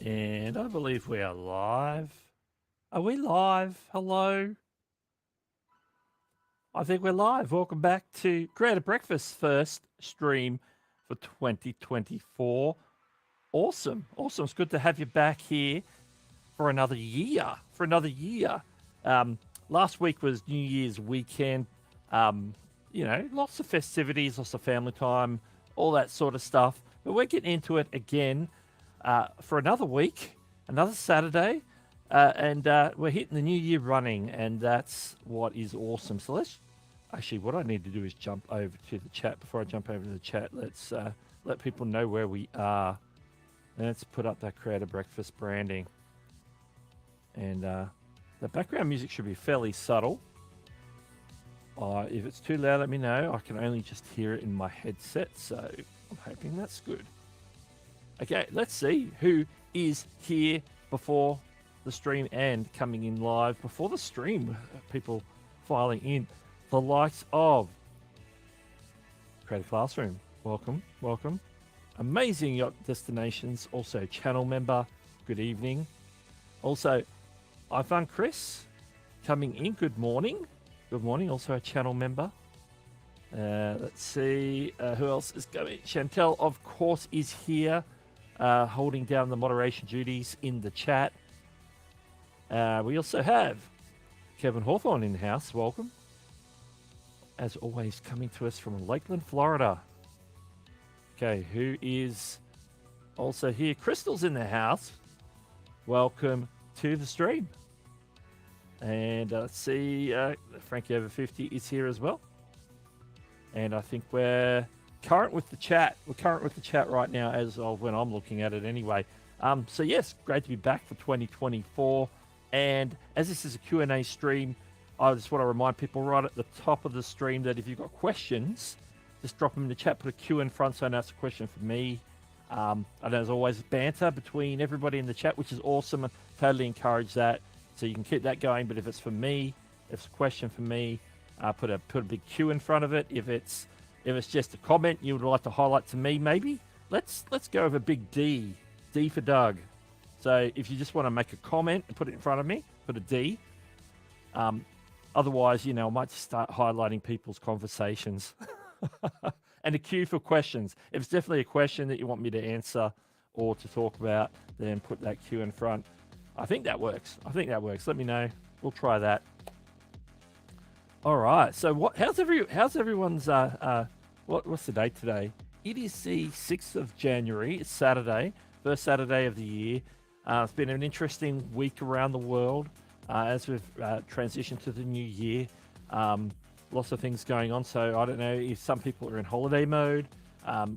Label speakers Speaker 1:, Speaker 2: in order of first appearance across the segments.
Speaker 1: And I believe we are live. Are we live? Hello? I think we're live. Welcome back to Creator Breakfast first stream for 2024. Awesome. Awesome. It's good to have you back here for another year. Last week was New Year's weekend. Lots of festivities, lots of family time, all that sort of stuff. But we're getting into it again for another week, another Saturday, and we're hitting the new year running, and that's what is awesome. So what I need to do is jump over to the chat. Before I jump over to the chat, let's let people know where we are. Let's put up that Creator Breakfast branding. And the background music should be fairly subtle. If it's too loud, let me know. I can only just hear it in my headset, so I'm hoping that's good. Okay, let's see who is here before the stream and coming in live before the stream. People filing in. The likes of Creative Classroom. Welcome, welcome. Amazing Yacht Destinations. Also channel member. Good evening. Also, I found Chris coming in. Good morning. Good morning. Also a channel member. Let's see who else is going. Chantel, of course, is here, holding down the moderation duties in the chat. We also have Kevin Hawthorne in the house. Welcome. As always, coming to us from Lakeland, Florida. Okay, who is also here? Crystal's in the house. Welcome to the stream. And let's see, Frankie over 50 is here as well. And I think we're current with the chat. We're current with the chat right now as of when I'm looking at it anyway. So yes, great to be back for 2024. And as this is a Q&A stream, I just want to remind people right at the top of the stream that if you've got questions, just drop them in the chat, put a Q in front so I know it's a question for me. I know there's always banter between everybody in the chat, which is awesome. I totally encourage that. So you can keep that going. But if it's for me, if it's a question for me, put a big Q in front of it. If it's just a comment you would like to highlight to me, maybe let's go with a big D. D for Doug. So if you just want to make a comment and put it in front of me, put a D. Otherwise, I might just start highlighting people's conversations. And a Q for questions. If it's definitely a question that you want me to answer or to talk about, then put that Q in front. I think that works. Let me know. We'll try that. All right. So how's everyone's what's the date today? It is the 6th of January. It's Saturday, first Saturday of the year. It's been an interesting week around the world as we've transitioned to the new year. Lots of things going on. So I don't know if some people are in holiday mode,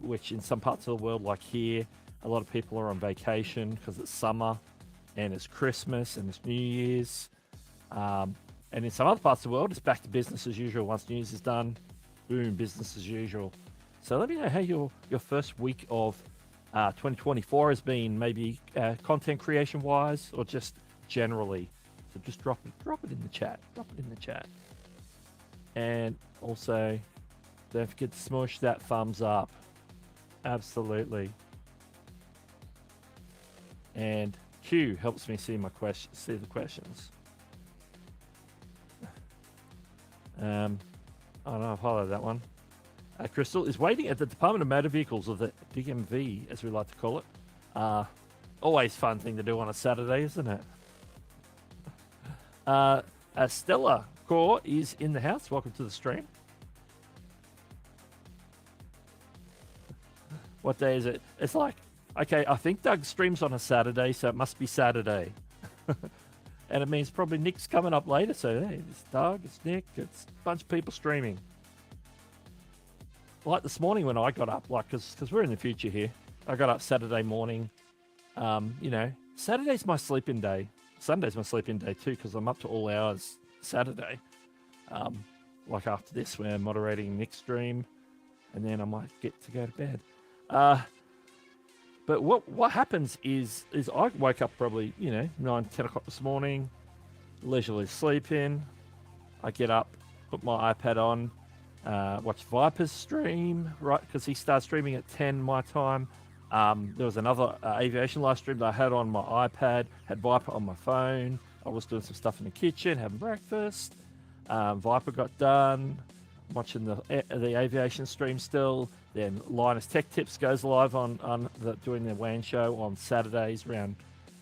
Speaker 1: which in some parts of the world, like here, a lot of people are on vacation because it's summer and it's Christmas and it's New Year's. And in some other parts of the world, it's back to business as usual. Once New Year's is done, boom, business as usual. So let me know how your first week of 2024 has been, maybe content creation wise or just generally. So just drop it in the chat. And also, don't forget to smush that thumbs up. Absolutely. And Q helps me see the questions. I don't know, I've highlighted that one. Crystal is waiting at the Department of Motor Vehicles, or the DMV, as we like to call it. Always fun thing to do on a Saturday, isn't it? Stella Core is in the house. Welcome to the stream. What day is it? It's like, okay, I think Doug streams on a Saturday, so it must be Saturday. And it means probably Nick's coming up later. So, hey, it's Doug, it's Nick, it's a bunch of people streaming. Like this morning when I got up, because we're in the future here. I got up Saturday morning. Saturday's my sleep-in day. Sunday's my sleep-in day too, because I'm up to all hours Saturday. Like after this, we're moderating Nick's stream, and then I might get to go to bed. But what happens is I woke up probably 9, 10 o'clock this morning, leisurely sleeping. I get up, put my iPad on, watch Viper's stream, right? Because he starts streaming at 10 my time. There was another aviation live stream that I had on my iPad, had Viper on my phone. I was doing some stuff in the kitchen, having breakfast. Viper got done, watching the aviation stream still. Then Linus Tech Tips goes live on doing the WAN show on Saturdays around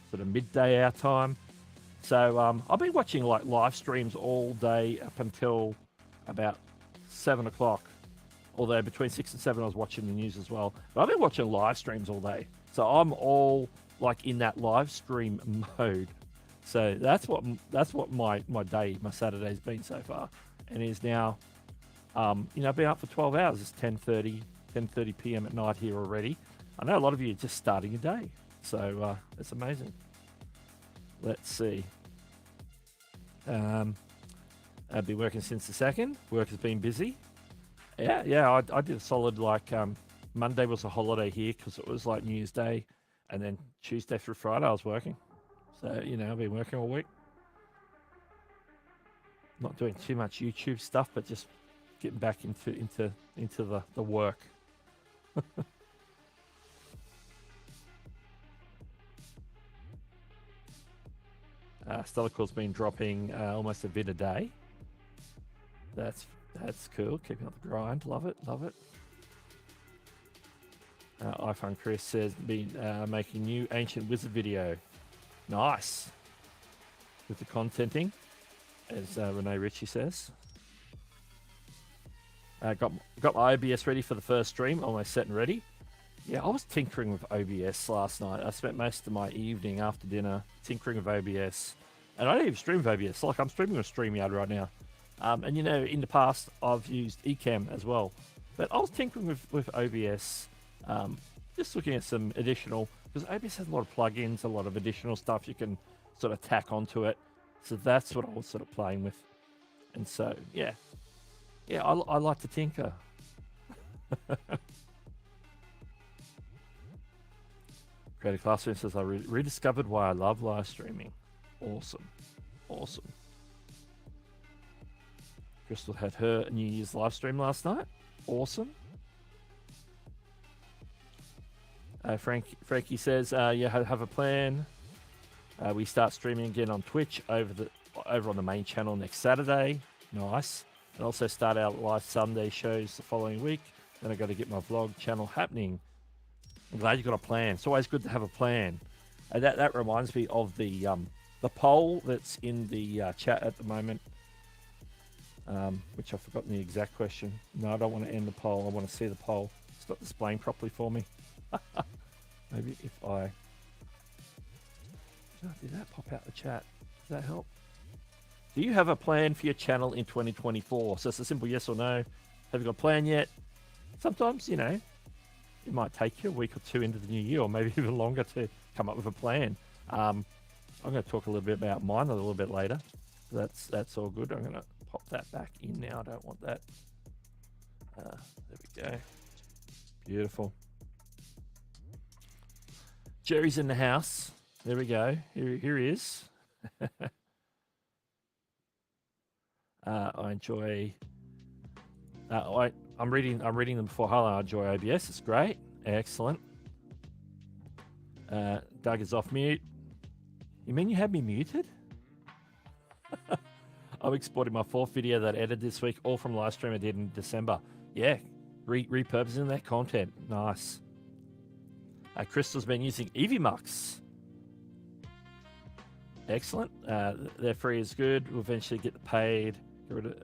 Speaker 1: sort of midday our time. So I've been watching like live streams all day up until about 7 o'clock. Although between 6 and 7 I was watching the news as well. But I've been watching live streams all day. So I'm all like in that live stream mode. So that's what my day, my Saturday's been so far. And it is now, been up for 12 hours. It's 10:30 p.m. at night here already. I know a lot of you are just starting your day. So it's amazing. Let's see. I've been working since the 2nd. Work has been busy. Yeah, I did a solid, Monday was a holiday here because it was like New Year's Day, and then Tuesday through Friday I was working. So, I've been working all week. Not doing too much YouTube stuff, but just getting back into the work. Stellarcore's been dropping almost a vid a day. That's cool. Keeping up the grind. Love it. iPhone Chris says, been making new Ancient Wizard video. Nice. With the contenting, as Renee Ritchie says. Got my OBS ready for the first stream. Almost set and ready. Yeah, I was tinkering with OBS last night. I spent most of my evening after dinner tinkering with OBS. And I don't even stream with OBS. Like, I'm streaming with StreamYard right now. And in the past, I've used Ecamm as well. But I was tinkering with OBS, just looking at some additional, because OBS has a lot of plugins, a lot of additional stuff you can sort of tack onto it. So that's what I was sort of playing with. And so, yeah, I like to tinker. Creative Classroom says, I rediscovered why I love live streaming. Awesome. Crystal had her New Year's live stream last night. Awesome. Frankie says, have a plan. We start streaming again on Twitch over on the main channel next Saturday. Nice. And also start our live Sunday shows the following week. Then I got to get my vlog channel happening. I'm glad you got a plan. It's always good to have a plan. That reminds me of the poll that's in the chat at the moment. Which I've forgotten the exact question. No, I don't want to end the poll. I want to see the poll. It's not displaying properly for me. Maybe if I did that pop out the chat? Does that help? Do you have a plan for your channel in 2024? So it's a simple yes or no. Have you got a plan yet? Sometimes, it might take you a week or two into the new year, or maybe even longer to come up with a plan. I'm going to talk a little bit about mine a little bit later. That's all good. I'm going to pop that back in now. I don't want that. There we go. Beautiful. Jerry's in the house. There we go. Here he is. I enjoy. I'm reading them before. Hello, I enjoy OBS. It's great. Excellent. Doug is off mute. You mean you had me muted? I'm exporting my 4th video that I edited this week, all from live stream I did in December. Yeah, repurposing that content. Nice. Crystal's been using EasyMux. Excellent. Their free is good. We'll eventually get the paid. Get rid of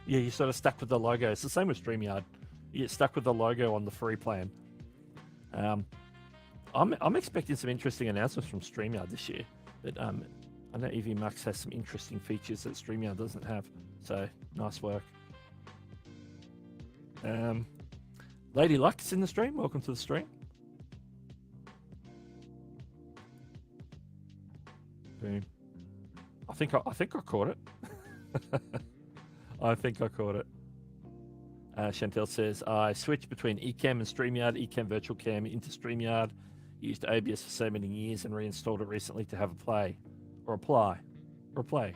Speaker 1: yeah, you're sort of stuck with the logo. It's the same with StreamYard. You get stuck with the logo on the free plan. I'm expecting some interesting announcements from StreamYard this year. But I know EasyMux has some interesting features that StreamYard doesn't have. So, nice work. Lady Luck's in the stream. Welcome to the stream. Boom. I think I caught it. I think I caught it. Chantel says, I switched between Ecamm and StreamYard, Ecamm Virtual Cam into StreamYard. Used OBS for so many years and reinstalled it recently to have a play. Or apply. Or play.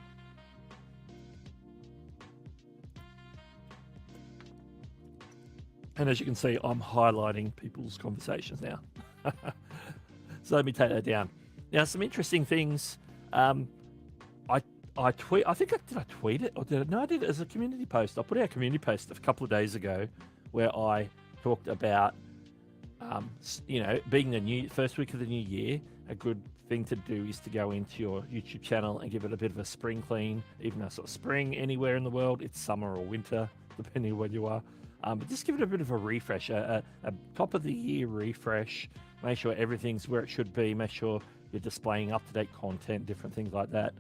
Speaker 1: And as you can see, I'm highlighting people's conversations now. So let me take that down. Now, some interesting things. I tweet. I think did I tweet it or did I? No, I did it as a community post. I put out a community post a couple of days ago where I talked about, being the first week of the new year. A good thing to do is to go into your YouTube channel and give it a bit of a spring clean. Even though it's not spring anywhere in the world, it's summer or winter, depending on where you are. But just give it a bit of a refresh, a top of the year refresh. Make sure everything's where it should be. Make sure you're displaying up-to-date content, different things like that.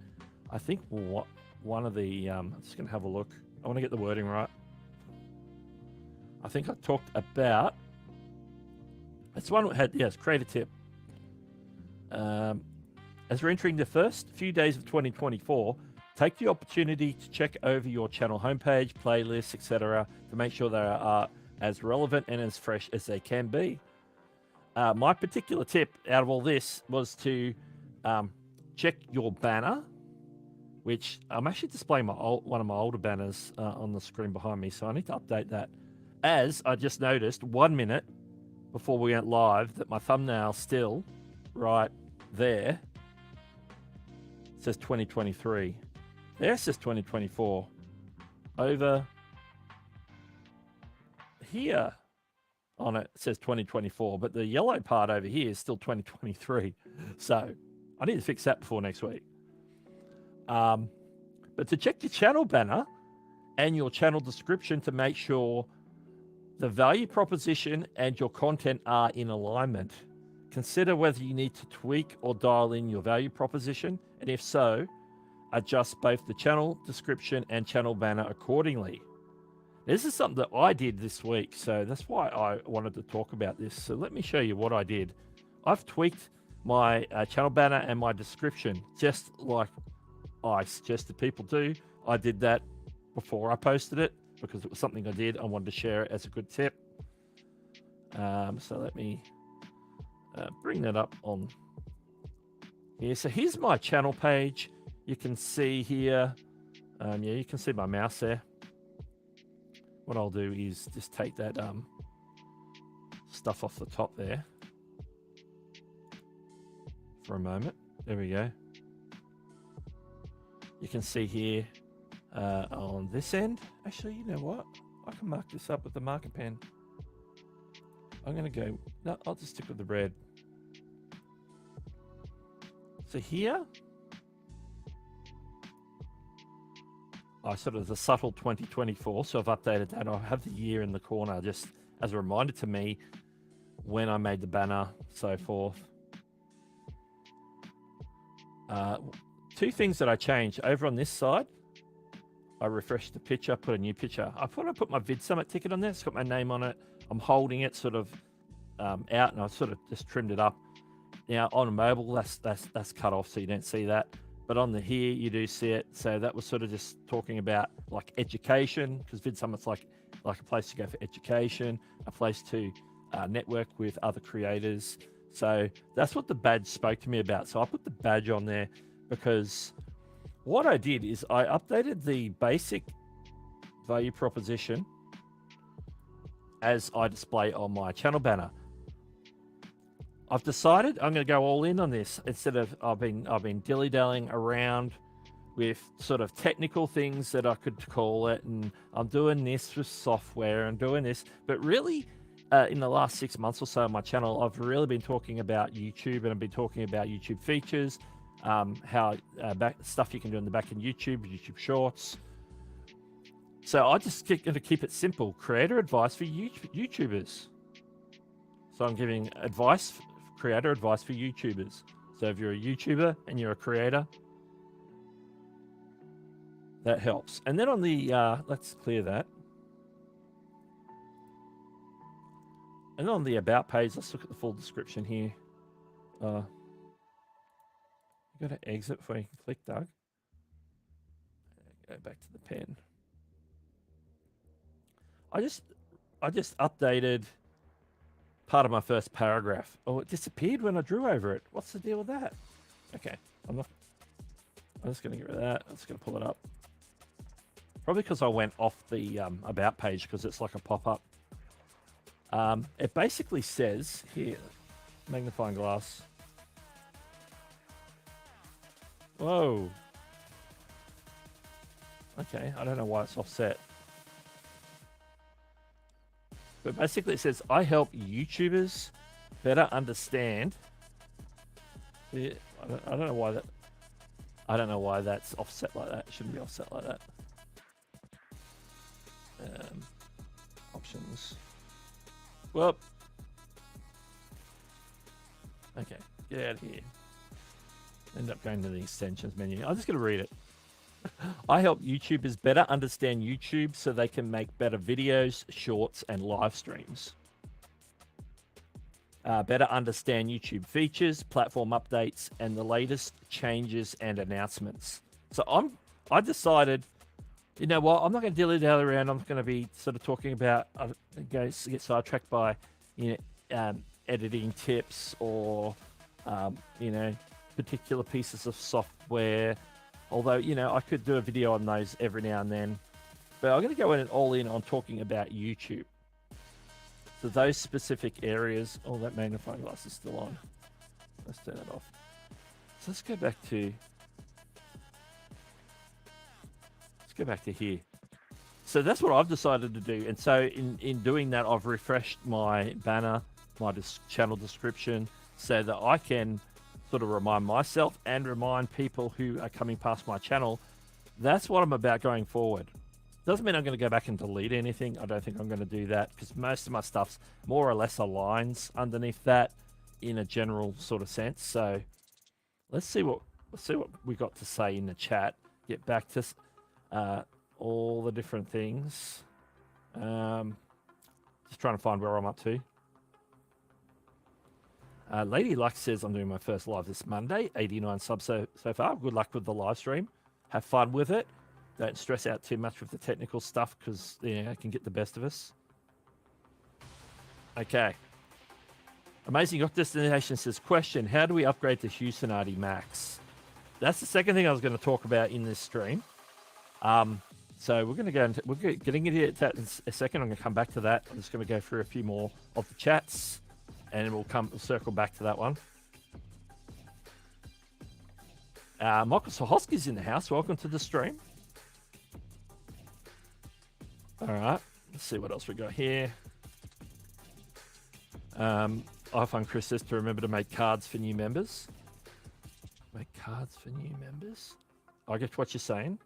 Speaker 1: I think one of the, I'm just going to have a look. I want to get the wording right. I think I talked about, it's one that had, yes, creator tip. As we're entering the first few days of 2024, take the opportunity to check over your channel homepage, playlists, etc. to make sure they are as relevant and as fresh as they can be. My particular tip out of all this was to check your banner, which I'm actually displaying one of my older banners on the screen behind me, so I need to update that. As I just noticed 1 minute before we went live that my thumbnail still right there says 2023. There says 2024. Over here on it says 2024, but the yellow part over here is still 2023. So I need to fix that before next week. But to check your channel banner and your channel description to make sure the value proposition and your content are in alignment. Consider whether you need to tweak or dial in your value proposition, and if so, adjust both the channel description and channel banner accordingly. This is something that I did this week, so that's why I wanted to talk about this. So let me show you what I did. I've tweaked my channel banner and my description, just like I suggested people do. I did that before I posted it because it was something I did. I wanted to share it as a good tip. So let me bring that up on here. So here's my channel page. You can see here, you can see my mouse there. What I'll do is just take that stuff off the top there for a moment. There we go. You can see here on this end. Actually, you know what? I can mark this up with the marker pen. I'm going to go, no, I'll just stick with the red. So here, I sort of the subtle 2024, so I've updated that. I have the year in the corner just as a reminder to me when I made the banner, so forth. Two things that I changed. Over on this side, I refreshed the picture, put a new picture. I thought I put my Vid Summit ticket on there. It's got my name on it. I'm holding it sort of out, and I sort of just trimmed it up. Now on a mobile, that's cut off, so you don't see that. But on the here, you do see it. So that was sort of just talking about like education, because Vid Summit's like a place to go for education, a place to network with other creators. So that's what the badge spoke to me about. So I put the badge on there because what I did is I updated the basic value proposition as I display on my channel banner. I've decided I'm going to go all in on this instead of I've been dilly-dallying around with sort of technical things that I could call it, and I'm doing this with software and doing this, but really in the last 6 months or so on my channel, I've really been talking about YouTube, and I've been talking about YouTube features, how stuff you can do in the back end YouTube Shorts. So I just going to keep it simple. Creator advice for YouTubers. So I'm giving creator advice for YouTubers. So if you're a YouTuber and you're a creator, that helps. And then on the, let's clear that. And on the about page, let's look at the full description here. You got to exit before you can click, Doug. Go back to the pen. I just updated part of my first paragraph. Oh, it disappeared when I drew over it. What's the deal with that? Okay, I'm just going to get rid of that. I'm just going to pull it up. Probably because I went off the about page because it's like a pop-up. It basically says here, Magnifying glass. Whoa. Okay, I don't know why it's offset. But basically it says, I help YouTubers better understand. Yeah, I don't know why that. I don't know why that's offset like that. It shouldn't be offset like that. Options. Well. Okay, get out of here. End up going to the extensions menu. I'm just going to read it. I help YouTubers better understand YouTube so they can make better videos, shorts, and live streams. Better understand YouTube features, platform updates, and the latest changes and announcements. So I decided, you know what, I'm not going to dilly dally around. I'm going to be sort of talking about, get sidetracked by, editing tips or, particular pieces of software. Although, I could do a video on those every now and then. But I'm going to go all in on talking about YouTube. So those specific areas. Oh, that magnifying glass is still on. Let's turn that off. So let's go back to here. So that's what I've decided to do. And so in doing that, I've refreshed my banner, my channel description, so that I can sort of remind myself and remind people who are coming past my channel. That's what I'm about going forward. Doesn't mean I'm going to go back and delete anything. I don't think I'm going to do that because most of my stuff's more or less aligns underneath that in a general sort of sense. So let's see what we got to say in the chat. Get back to all the different things. Just trying to find where I'm up to. Lady Luck says I'm doing my first live this Monday. 89 subs so far. Good luck with the live stream. Have fun with it. Don't stress out too much with the technical stuff because it can get the best of us. Okay. Amazing Yacht Destination says, question, how do we upgrade to Hewson YT Max? That's the second thing I was going to talk about in this stream. So we're going to go into, we're getting into that in a second. I'm going to come back to that. I'm just going to go through a few more of the chats and we'll circle back to that one. Michael Sohoski's in the house. Welcome to the stream. All right, let's see what else we got here. iPhone Chris says to remember to make cards for new members. Make cards for new members? I get what you're saying.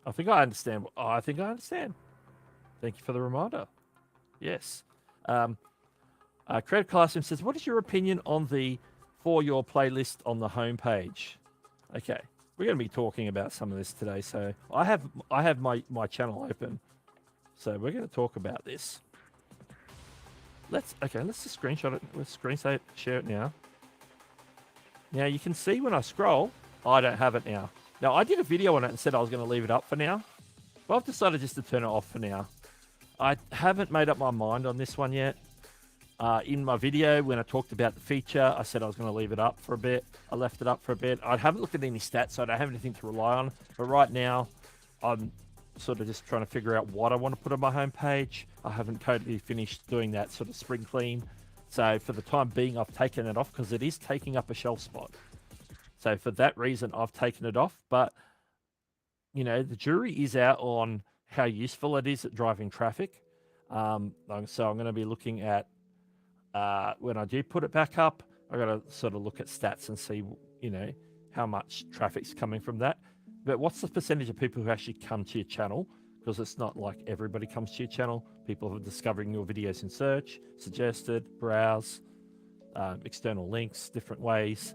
Speaker 1: I think I understand. I think I understand. Thank you for the reminder. Yes. Credit Classroom says, what is your opinion on the For Your playlist on the homepage? Okay, we're going to be talking about some of this today. So I have my channel open. So we're going to talk about this. Let's just screenshot it. Let's share it now. Now you can see when I scroll, I don't have it now. Now I did a video on it and said I was going to leave it up for now, but I've decided just to turn it off for now. I haven't made up my mind on this one yet. In my video, when I talked about the feature, I said I was going to leave it up for a bit. I left it up for a bit. I haven't looked at any stats, so I don't have anything to rely on. But right now, I'm sort of just trying to figure out what I want to put on my homepage. I haven't totally finished doing that sort of spring clean. So for the time being, I've taken it off because it is taking up a shelf spot. So for that reason, I've taken it off. But, the jury is out on how useful it is at driving traffic. So I'm going to be looking at, when I do put it back up, I got to sort of look at stats and see, how much traffic's coming from that. But what's the percentage of people who actually come to your channel? Because it's not like everybody comes to your channel. People are discovering your videos in search, suggested, browse, external links, different ways.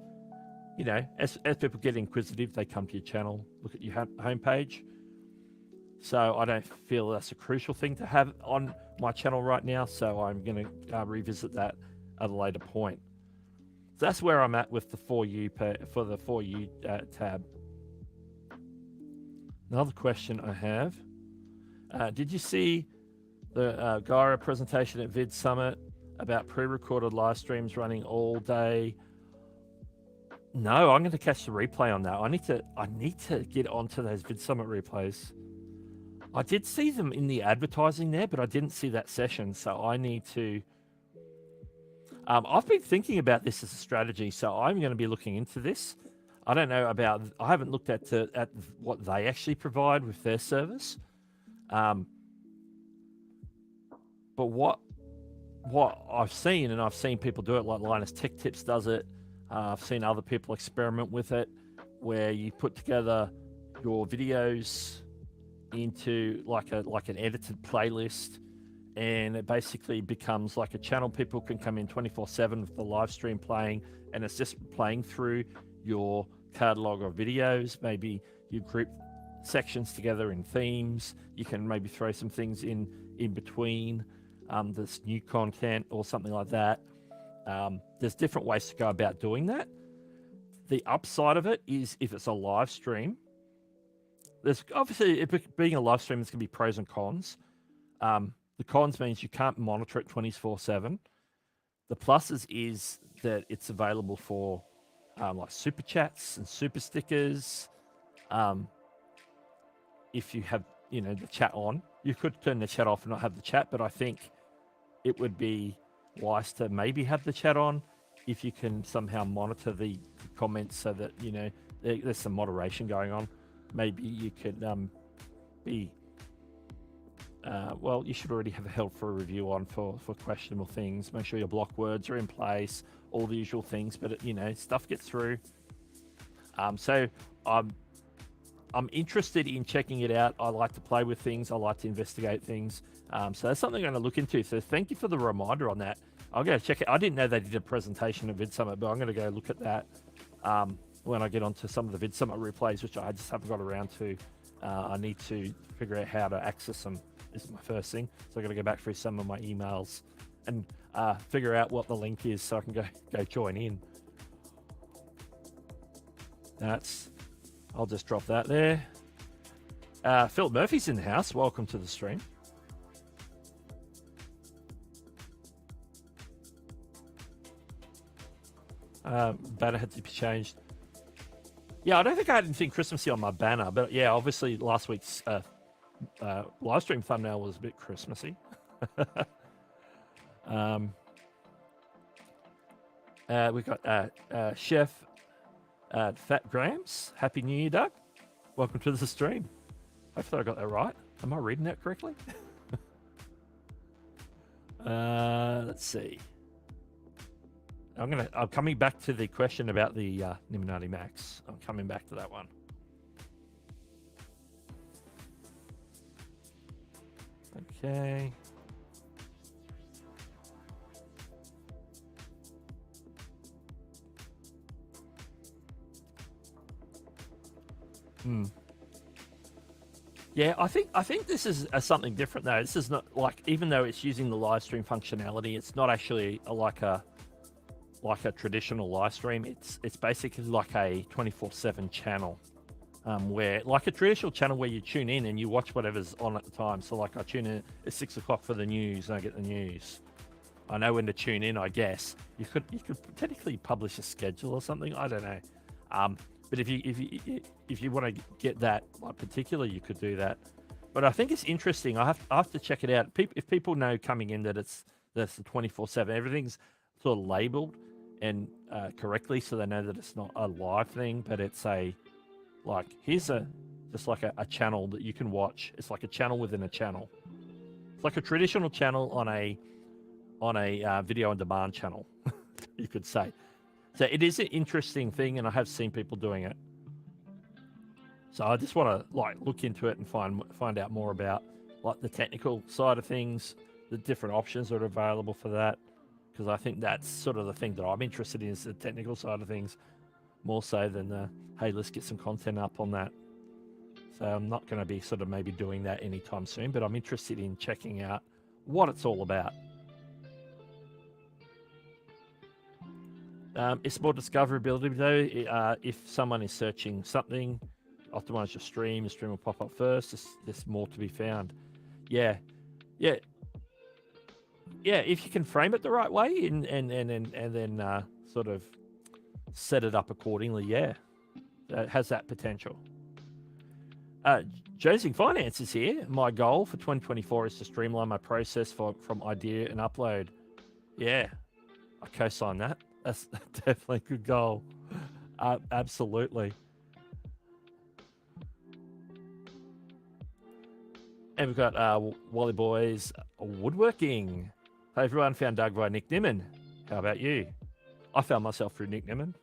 Speaker 1: As people get inquisitive, they come to your channel, look at your homepage. So I don't feel that's a crucial thing to have on my channel right now. So I'm going to revisit that at a later point. So that's where I'm at with the For You tab. Another question I have. Did you see the Gyra presentation at Vid Summit about pre-recorded live streams running all day? No, I'm going to catch the replay on that. I need to get onto those Vid Summit replays. I did see them in the advertising there, but I didn't see that session, so I need to I've been thinking about this as a strategy, so I'm going to be looking into this. I don't know about. I haven't looked at what they actually provide with their service, but what I've seen, and I've seen people do it, like Linus Tech Tips does it. I've seen other people experiment with it, where you put together your videos into like an edited playlist, and it basically becomes like a channel. People can come in 24/7 with the live stream playing, and it's just playing through your catalog of videos. Maybe you group sections together in themes. You can maybe throw some things in between. There's new content or something like that. There's different ways to go about doing that. The upside of it is if it's a live stream, there's obviously, being a live stream, there's going to be pros and cons. The cons means you can't monitor it 24/7. The pluses is that it's available for like super chats and super stickers. If you have, the chat on, you could turn the chat off and not have the chat, but I think it would be wise to maybe have the chat on if you can somehow monitor the comments so that, there's some moderation going on. Maybe you could well, you should already have a help for a review on for questionable things. Make sure your block words are in place, all the usual things, but stuff gets through. So I'm interested in checking it out. I like to play with things. I like to investigate things. So that's something I'm going to look into. So thank you for the reminder on that. I'll go check it. I didn't know they did a presentation of VidSummit, but I'm going to go look at that when I get onto some of the VidSummit replays, which I just haven't got around to. I need to figure out how to access them. This is my first thing. So I've got to go back through some of my emails and figure out what the link is so I can go join in. I'll just drop that there. Phil Murphy's in the house. Welcome to the stream. Banner had to be changed. Yeah, I don't think I had anything Christmassy on my banner, but yeah, obviously last week's live stream thumbnail was a bit Christmassy. We've got Chef Fat Grams. Happy New Year, Doug. Welcome to the stream. Hopefully I got that right. Am I reading that correctly? Let's see. I'm coming back to the question about the Niminati Max. I'm coming back to that one. Okay. Yeah, I think this is something different though. This is not like, even though it's using the live stream functionality, it's not actually like a traditional live stream. It's basically like a 24/7 channel, where like a traditional channel where you tune in and you watch whatever's on at the time. So like I tune in at 6 o'clock for the news and I get the news. I know when to tune in, I guess. You could technically publish a schedule or something. I don't know. But if you want to get that like particular, you could do that. But I think it's interesting. I have to check it out. If people know coming in that that's the 24/7, everything's sort of labeled and correctly, so they know that it's not a live thing, but it's here's just like a channel that you can watch. It's like a channel within a channel. It's like a traditional channel on a video on demand channel, you could say. So it is an interesting thing, and I have seen people doing it. So I just want to look into it and find out more about the technical side of things, the different options that are available for that, because I think that's sort of the thing that I'm interested in, is the technical side of things, more so than hey, let's get some content up on that. So I'm not going to be sort of maybe doing that anytime soon, but I'm interested in checking out what it's all about. It's more discoverability though. If someone is searching something, optimize your stream will pop up first. There's more to be found. Yeah. If you can frame it the right way and then sort of set it up accordingly, yeah, it has that potential. Josing Finance is here. My goal for 2024 is to streamline my process from idea and upload. Yeah. I co-sign that. That's definitely a good goal. Absolutely. And we've got Wally Boys Woodworking. Hey everyone, found Doug by Nick Nimmin. How about you? I found myself through Nick Nimmin.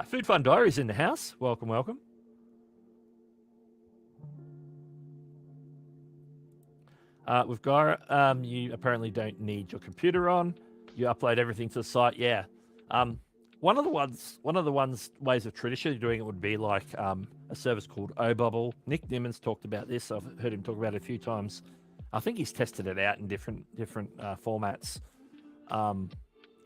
Speaker 1: Food Fun Diaries in the house. Welcome, welcome. With Gara, you apparently don't need your computer on. You upload everything to the site. Yeah. One of the ways of traditionally doing it would be like a service called Obubble. Nick Nimmin's talked about this. I've heard him talk about it a few times. I think he's tested it out in different formats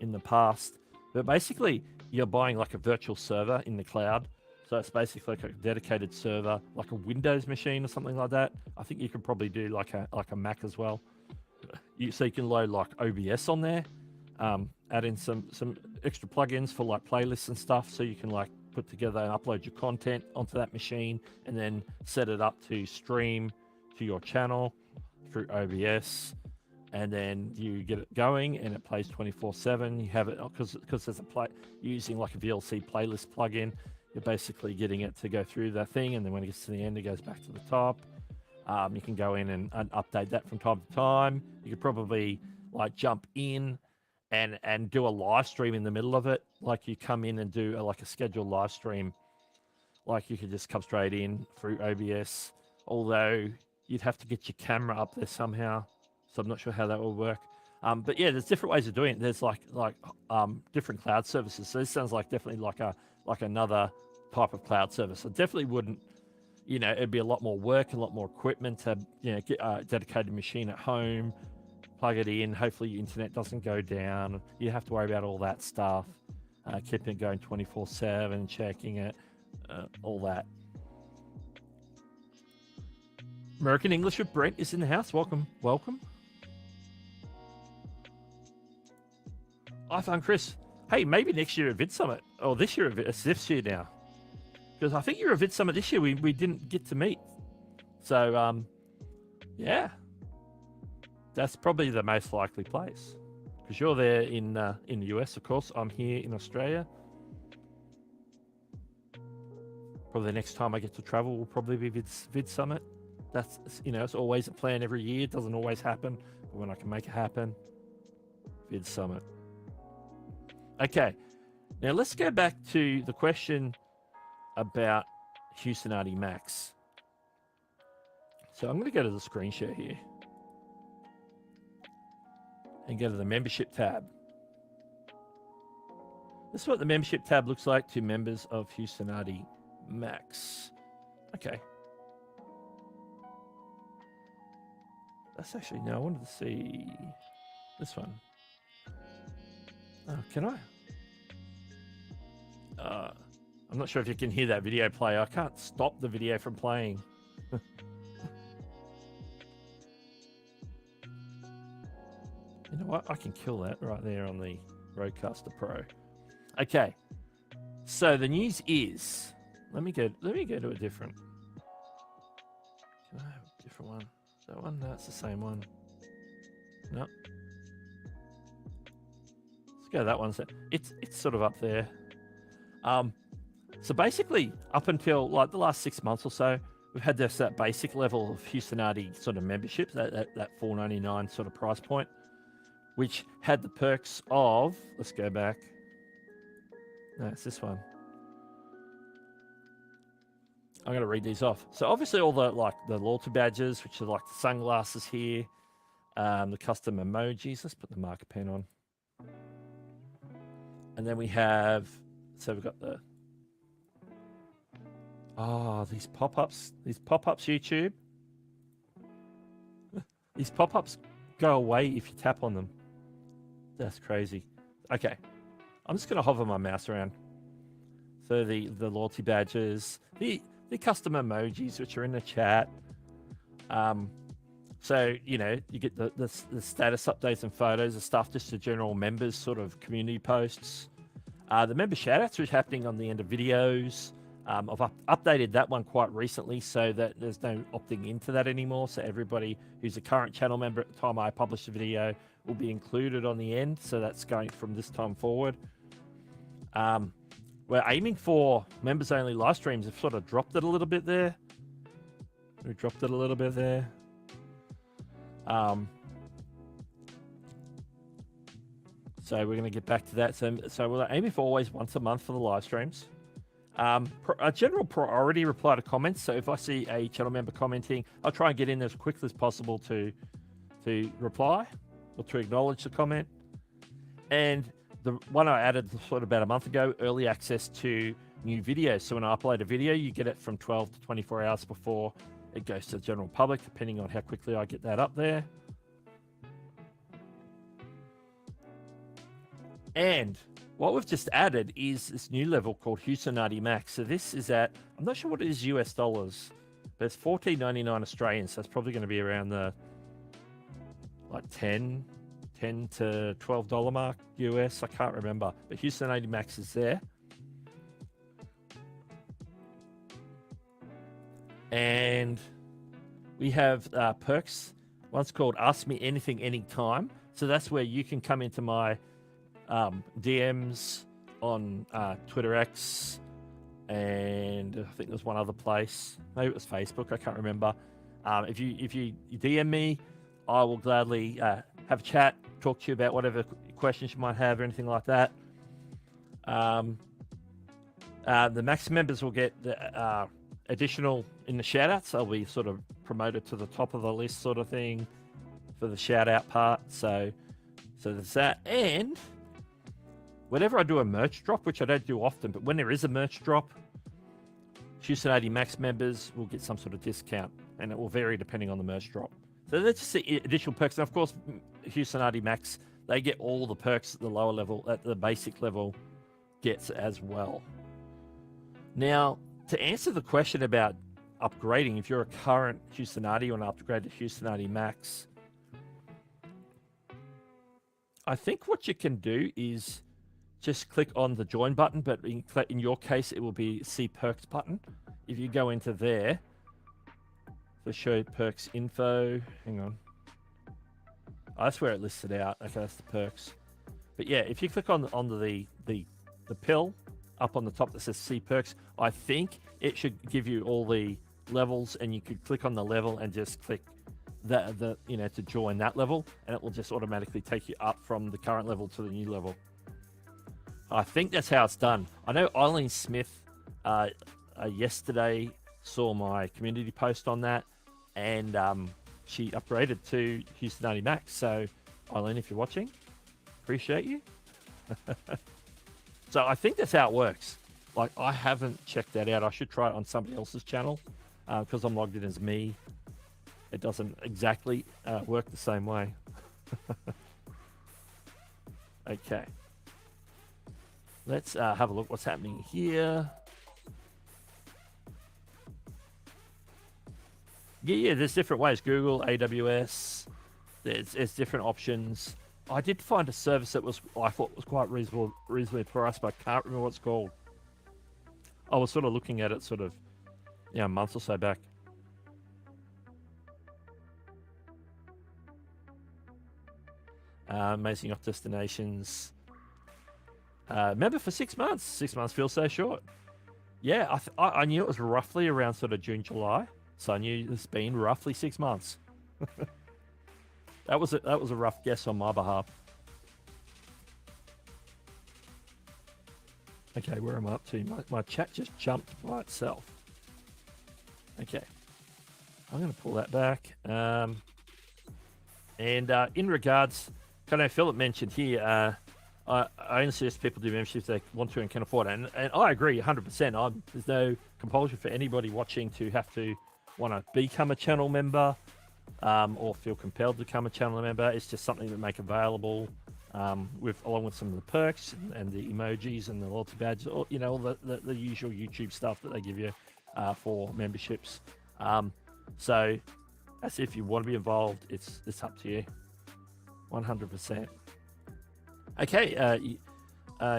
Speaker 1: in the past. But basically, you're buying like a virtual server in the cloud. So it's basically like a dedicated server, like a Windows machine or something like that. I think you could probably do like a Mac as well. So you can load like OBS on there, add in some extra plugins for like playlists and stuff, so you can like put together and upload your content onto that machine, and then set it up to stream to your channel through OBS, and then you get it going and it plays 24/7. You have it because there's using like a VLC playlist plugin. You're basically getting it to go through that thing, and then when it gets to the end, it goes back to the top. You can go in and update that from time to time. You could probably like jump in and do a live stream in the middle of it. Like you come in and do like a scheduled live stream. Like you could just come straight in through OBS, although you'd have to get your camera up there somehow. So I'm not sure how that will work. But yeah, there's different ways of doing it. There's like different cloud services. So this sounds like definitely like another type of cloud service. I definitely wouldn't, it'd be a lot more work, a lot more equipment to, get a dedicated machine at home, plug it in. Hopefully your internet doesn't go down. You have to worry about all that stuff, keeping it going 24/7, checking it, all that. American English with Brent is in the house. Welcome, welcome. iPhone Chris. Hey, maybe next year at Vid Summit, or this year it's this year now, because I think you're at Vid Summit this year. We didn't get to meet, so yeah, that's probably the most likely place, because you're there in the US, of course. I'm here in Australia. Probably the next time I get to travel will probably be Vid Summit. That's, it's always a plan every year. It doesn't always happen, but when I can make it happen, Vid Summit. Okay, now let's go back to the question about Hewsonati Max. So I'm going to go to the screen share here and go to the membership tab. This is what the membership tab looks like to members of Hewsonati Max. Okay. That's actually, no, I wanted to see this one. Oh, can I? I'm not sure if you can hear that video play. I can't stop the video from playing. You know what? I can kill that right there on the Rodecaster Pro. Okay. So the news is, let me go to a different. Can I have a different one? That one? No, it's the same one. No. Let's go that one. So it's sort of up there. So basically, up until like the last 6 months or so, we've had that basic level of Hewsonati sort of membership, that $4.99 sort of price point, which had the perks of, let's go back. No, it's this one. I'm going to read these off. So obviously all the loyalty badges, which are like the sunglasses here, the custom emojis. Let's put the marker pen on. And then we have, so we've got the, these pop-ups, YouTube. These pop-ups go away if you tap on them. That's crazy. Okay. I'm just going to hover my mouse around. So the loyalty badges, the custom emojis, which are in the chat. So, you get the status updates and photos of stuff, just the general members sort of community posts. The member shoutouts are happening on the end of videos. I've updated that one quite recently so that there's no opting into that anymore. So everybody who's a current channel member at the time I publish the video will be included on the end. So that's going from this time forward. We're aiming for members only live streams. I've sort of dropped it a little bit there. We dropped it a little bit there. So we're going to get back to that. So we're aiming for always once a month for the live streams. A general priority reply to comments. So if I see a channel member commenting, I'll try and get in there as quickly as possible to reply or to acknowledge the comment. And the one I added sort of about a month ago, early access to new videos. So when I upload a video, you get it from 12 to 24 hours before it goes to the general public, depending on how quickly I get that up there. And what we've just added is this new level called Hewson YT Max. So this is at, I'm not sure what it is US dollars, but it's $14.99 Australian. So it's probably going to be around the like 10 to $12 mark US. I can't remember, but Hewson YT Max is there. And we have perks. One's called Ask Me Anything Anytime. So that's where you can come into my DMs on Twitter X, and I think there's one other place. Maybe it was Facebook. I can't remember. If you DM me, I will gladly have a chat, talk to you about whatever questions you might have or anything like that. The Max members will get the additional in the shoutouts. They'll be sort of promoted to the top of the list, sort of thing, for the shout out part. So there's that. And whenever I do a merch drop, which I don't do often, but when there is a merch drop, Hewson YT Max members will get some sort of discount, and it will vary depending on the merch drop. So that's just the additional perks. And of course, Hewson YT Max, they get all the perks at the lower level, at the basic level, gets as well. Now, to answer the question about upgrading, if you're a current Hewson YT, you want to upgrade to Hewson YT Max, I think what you can do is just click on the join button, but in your case, it will be see perks button. If you go into there, so show perks info, hang on. Oh, that's where it lists it out. Okay, that's the perks. But yeah, if you click on the pill up on the top that says see perks, I think it should give you all the levels, and you could click on the level and just click the to join that level, and it will just automatically take you up from the current level to the new level. I think that's how it's done. I know Eileen Smith yesterday saw my community post on that, and she upgraded to Hewson YT Max. So Eileen, if you're watching, appreciate you. So I think that's how it works. Like, I haven't checked that out. I should try it on somebody else's channel because I'm logged in as me. It doesn't exactly work the same way. Okay. Let's have a look what's happening here. Yeah, there's different ways. Google, AWS, there's different options. I did find a service that I thought was quite reasonably priced, but I can't remember what it's called. I was sort of looking at it sort of a month or so back. Amazing off destinations. Remember, for 6 months. 6 months feels so short. Yeah, I knew it was roughly around sort of June, July. So I knew it's been roughly 6 months. That was a rough guess on my behalf. Okay, where am I up to? My chat just jumped by itself. Okay, I'm going to pull that back. And in regards, I know Philip mentioned here, I only suggest people do memberships if they want to and can afford it. And I agree 100%. There's no compulsion for anybody watching to have to want to become a channel member or feel compelled to become a channel member. It's just something that make available along with some of the perks and the emojis and the loyalty badges, or, all the usual YouTube stuff that they give you for memberships. So that's if you want to be involved. It's up to you, 100%. Okay,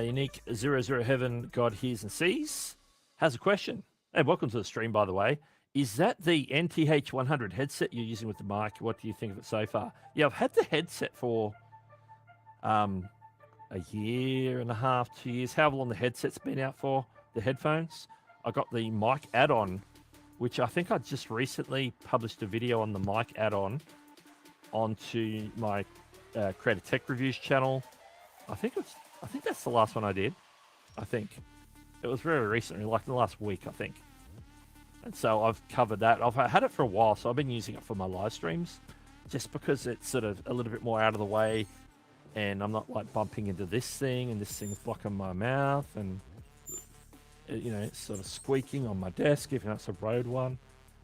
Speaker 1: Unique 00 Heaven, God hears and sees. has a question. Hey, welcome to the stream, by the way. Is that the NTH100 headset you're using with the mic? What do you think of it so far? Yeah, I've had the headset for a year and a half, 2 years, however long the headset's been out for, the headphones. I got the mic add-on, which I think I just recently published a video on the mic add-on onto my Creator Tech Reviews channel. I think that's the last one I did. I think it was very recently, like the last week, I think. And so I've covered that. I've had it for a while, so I've been using it for my live streams, just because it's sort of a little bit more out of the way, and I'm not like bumping into this thing, and this thing's blocking my mouth, and it's sort of squeaking on my desk, even though it's a Rode one.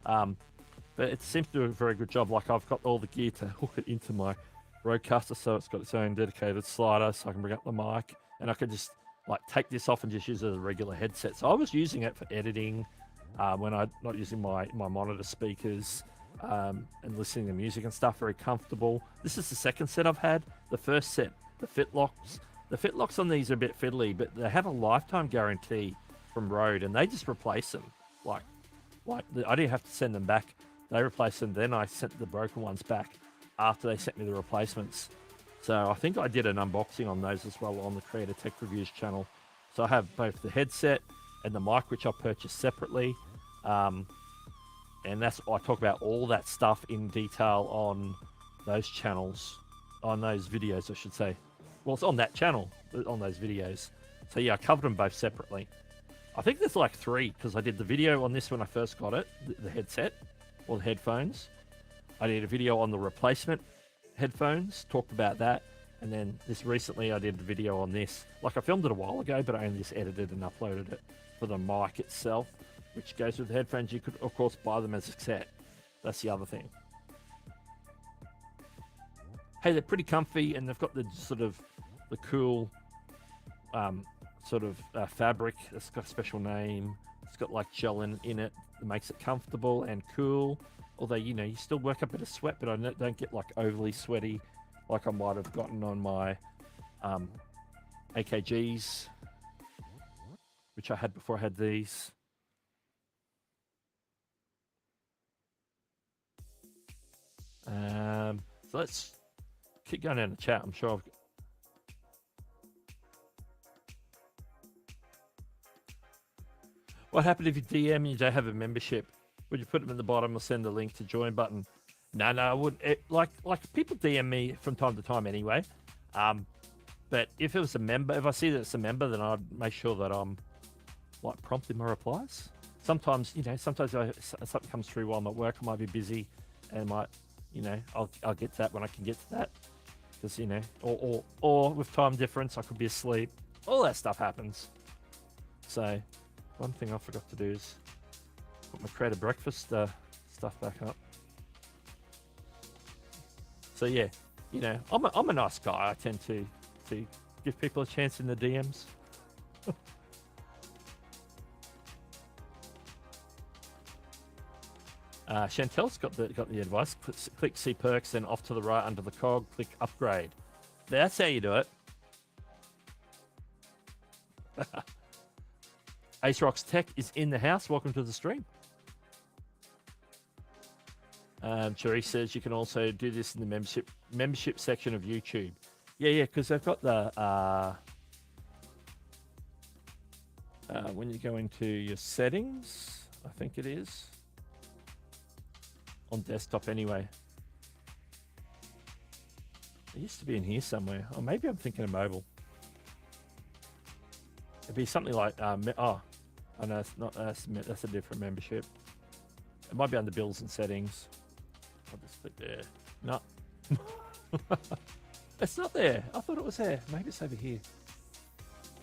Speaker 1: But it seems to do a very good job. Like, I've got all the gear to hook it into my Rodecaster, so it's got its own dedicated slider, so I can bring up the mic, and I can just like take this off and just use it as a regular headset. So I was using it for editing when I'm not using my monitor speakers and listening to music and stuff. Very comfortable. This is the second set I've had. The first set, the Fitlocks on these are a bit fiddly, but they have a lifetime guarantee from Rode, and they just replace them. Like I didn't have to send them back. They replaced them. Then I sent the broken ones back after they sent me the replacements. So I think I did an unboxing on those as well on the Creator Tech Reviews channel. So I have both the headset and the mic, which I purchased separately. And I talk about all that stuff in detail on those channels, on those videos, I should say. Well, it's on that channel, on those videos. So yeah, I covered them both separately. I think there's like 3, because I did the video on this when I first got it, the headset, or the headphones. I did a video on the replacement headphones, talked about that, and then this recently I did a video on this. Like, I filmed it a while ago, but I only just edited and uploaded it for the mic itself, which goes with the headphones. You could, of course, buy them as a set. That's the other thing. Hey, they're pretty comfy, and they've got the sort of the cool fabric. It's got a special name. It's got like gel in it. It makes it comfortable and cool. Although, you still work up a bit of sweat, but I don't get like overly sweaty like I might have gotten on my AKGs, which I had before I had these. So let's keep going down the chat. I'm sure What happened if you DM and you don't have a membership? Would you put them in the bottom or send the link to join button? No, I wouldn't. Like people DM me from time to time anyway. But if it was a member, if I see that it's a member, then I'd make sure that I'm like prompt in my replies. Sometimes, sometimes if something comes through while I'm at work, I might be busy, and I'll get to that when I can get to that. Because or with time difference, I could be asleep. All that stuff happens. So one thing I forgot to do is put my Creator Breakfast stuff back up. So yeah, I'm a nice guy. I tend to give people a chance in the DMs. Chantel's got the advice. Click see perks, then off to the right under the cog, click upgrade. That's how you do it. Ace Rocks Tech is in the house. Welcome to the stream. Cherry says you can also do this in the membership section of YouTube. Yeah, because they've got the when you go into your settings, I think it is on desktop anyway. It used to be in here somewhere. Or maybe I'm thinking of mobile. It'd be something like oh no, it's not. That's a different membership. It might be under bills and settings. I'll just click there. No. It's not there. I thought it was there. Maybe it's over here.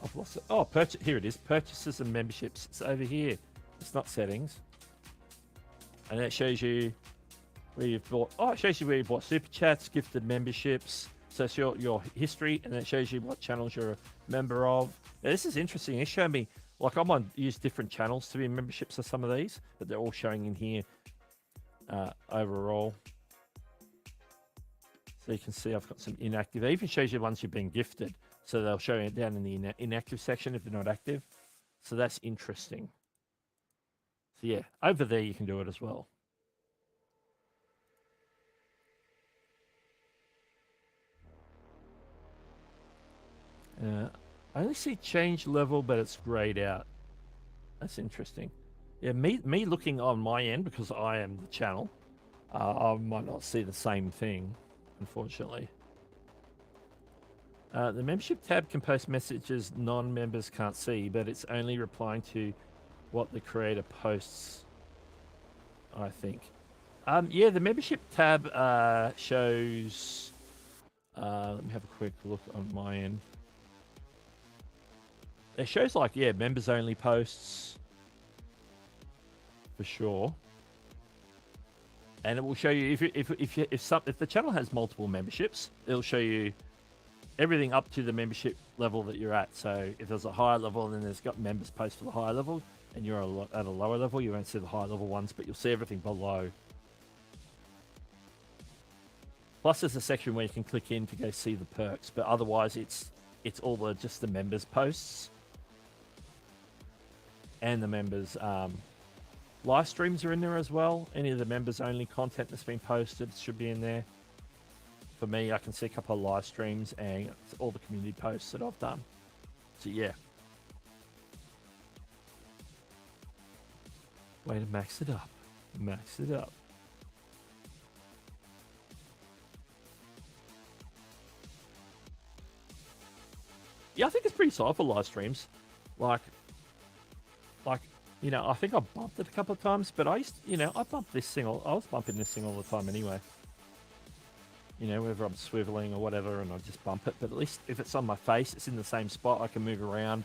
Speaker 1: I've lost it. Oh, here it is. Purchases and memberships. It's over here. It's not settings. And it shows you where you've bought. Oh, it shows you where you bought super chats, gifted memberships. So it's your history, and then it shows you what channels you're a member of. Now, this is interesting. It showed me, like, I might use different channels to be memberships of some of these, but they're all showing in here overall. So you can see I've got some inactive. It even shows you ones you've been gifted. So they'll show you down in the inactive section if they're not active. So that's interesting. So yeah, over there you can do it as well. I only see change level, but it's grayed out. That's interesting. Yeah, me looking on my end, because I am the channel, I might not see the same thing, unfortunately. The membership tab can post messages non-members can't see, but it's only replying to what the creator posts, I think. Yeah, the membership tab shows... let me have a quick look on my end. It shows like, yeah, members only posts for sure. And it will show you if the channel has multiple memberships, it'll show you everything up to the membership level that you're at. So if there's a higher level and then there's got members post for the higher level and you're at a lower level, you won't see the higher level ones, but you'll see everything below. Plus there's a section where you can click in to go see the perks, but otherwise it's all just the members posts. And the members live streams are in there as well. Any of the members only content that's been posted should be in there. For me, I can see a couple of live streams and all the community posts that I've done. So yeah. Way to max it up. Max it up. Yeah, I think it's pretty solid for live streams. Like, you know, I think I bumped it a couple of times, but I bumped this thing. I was bumping this thing all the time anyway. You know, whether I'm swiveling or whatever, and I just bump it. But at least if it's on my face, it's in the same spot. I can move around,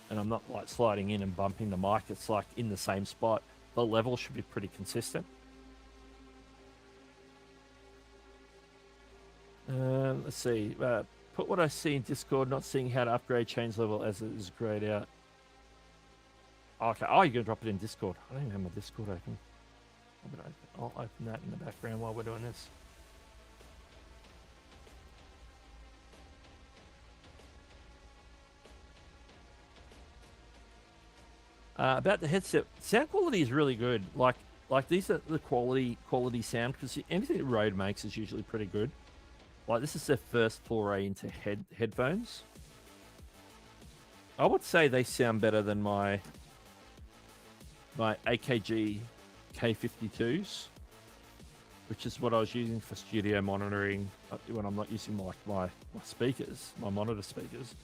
Speaker 1: and I'm not like sliding in and bumping the mic. It's like in the same spot. The level should be pretty consistent. Let's see. Put what I see in Discord, not seeing how to upgrade change level as it is grayed out. Okay. Oh, you're going to drop it in Discord. I don't even have my Discord open. I'll open that in the background while we're doing this. About the headset, sound quality is really good. Like these are the quality sound, because anything that Rode makes is usually pretty good. Like this is their first foray into headphones. I would say they sound better than my AKG K52s, which is what I was using for studio monitoring when I'm not using my speakers, my monitor speakers.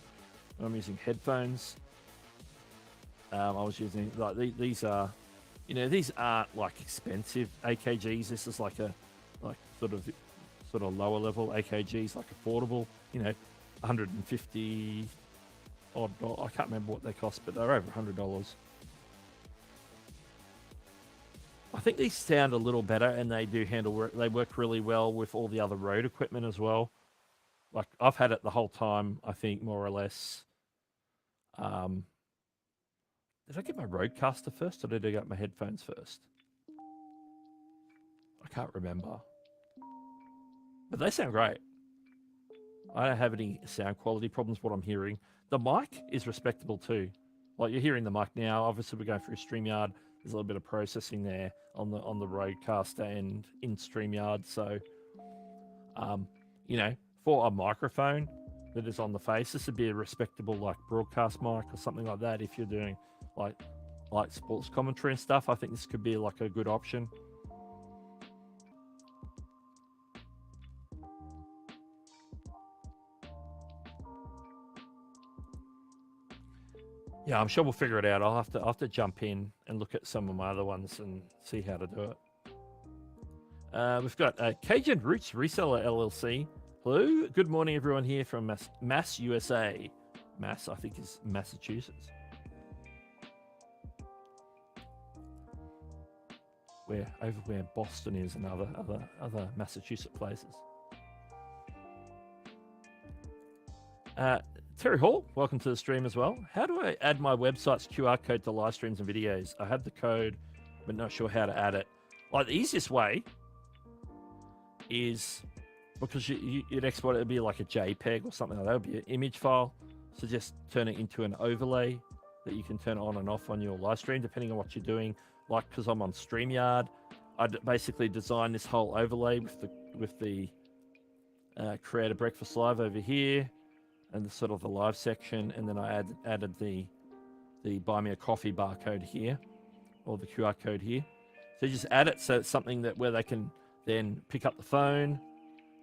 Speaker 1: When I'm using headphones, I was using like these are, you know, these aren't like expensive AKGs. This is like sort of lower level AKGs, like affordable, you know, 150 odd. I can't remember what they cost, but they're over $100. I think these sound a little better, and they do handle work. They work really well with all the other Rode equipment as well. Like I've had it the whole time, I think, more or less. Did I get my Rodecaster first, or did I get my headphones first? I can't remember. But they sound great. I don't have any sound quality problems, what I'm hearing. The mic is respectable too. Like you're hearing the mic now. Obviously, we're going through StreamYard. There's a little bit of processing there on the Rodecaster and in StreamYard. So, you know, for a microphone that is on the face, this would be a respectable like broadcast mic or something like that. If you're doing like sports commentary and stuff, I think this could be like a good option. Yeah, I'm sure we'll figure it out. I'll have to jump in and look at some of my other ones and see how to do it. We've got Cajun Roots Reseller LLC. Hello, good morning, everyone here from Mass, USA. Mass, I think, is Massachusetts. Over where Boston is and other Massachusetts places. Terry Hall, welcome to the stream as well. How do I add my website's QR code to live streams and videos? I have the code, but not sure how to add it. Like the easiest way is, because you'd export it, it'd be like a JPEG or something like that. It would be an image file. So just turn it into an overlay that you can turn on and off on your live stream, depending on what you're doing. like because I'm on StreamYard, I basically designed this whole overlay with the Creator Breakfast Live over here, and the sort of the live section, and then I added the buy me a coffee barcode here, or the QR code here. So you just add it so it's something that where they can then pick up the phone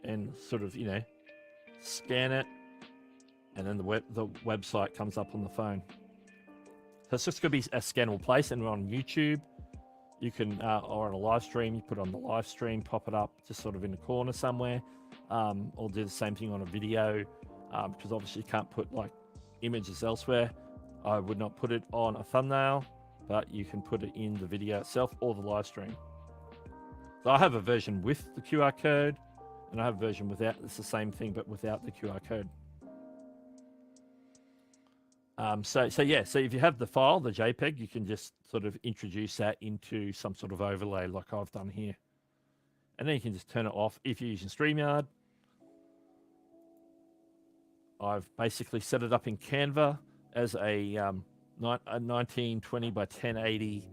Speaker 1: and sort of, you know, scan it, and then the website comes up on the phone. So it's just going to be a scannable place. And on YouTube, you can, or on a live stream, you put it on the live stream, pop it up just sort of in the corner somewhere, or do the same thing on a video, because obviously you can't put like images elsewhere. I would not put it on a thumbnail, but you can put it in the video itself or the live stream. So I have a version with the QR code, and I have a version without. It's the same thing, but without the QR code. So if you have the file, the JPEG, you can just sort of introduce that into some sort of overlay like I've done here. And then you can just turn it off if you're using StreamYard. I've basically set it up in Canva as a 1920 by 1080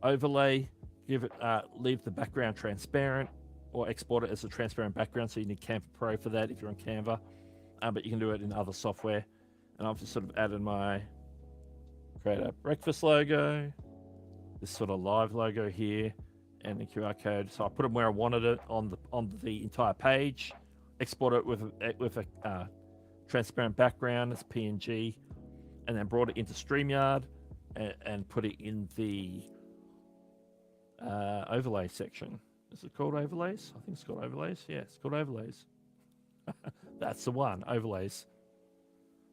Speaker 1: overlay. Give it, leave the background transparent, or export it as a transparent background. So you need Canva Pro for that if you're on Canva, but you can do it in other software. And I've just sort of added my Creator Breakfast logo, this sort of live logo here, and the QR code. So I put them where I wanted it on the entire page. Export it with a transparent background as PNG, and then brought it into StreamYard and put it in the overlay section. Is it called overlays? I think it's called overlays. Yeah, it's called overlays. That's the one, overlays.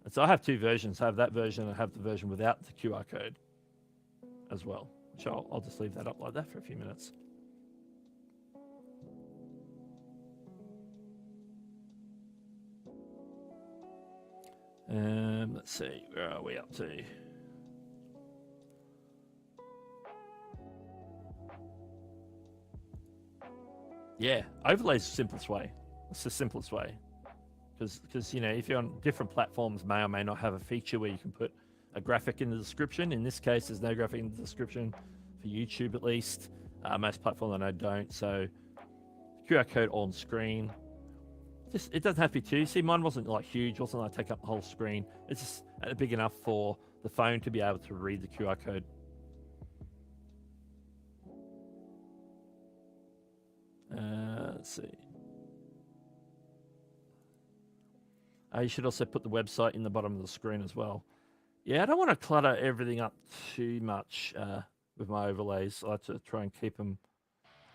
Speaker 1: And so I have two versions. I have that version and I have the version without the QR code as well. Which I'll just leave that up like that for a few minutes. Let's see, where are we up to? Yeah, overlay's the simplest way. It's the simplest way. Because you know, if you're on different platforms, may or may not have a feature where you can put a graphic in the description. In this case, there's no graphic in the description for YouTube, at least. Most platforms I know don't. So QR code on screen. It doesn't have to be too. See, mine wasn't like huge. Wasn't like take up the whole screen. It's just big enough for the phone to be able to read the QR code. Let's see. You should also put the website in the bottom of the screen as well. Yeah, I don't want to clutter everything up too much with my overlays. I like to try and keep them,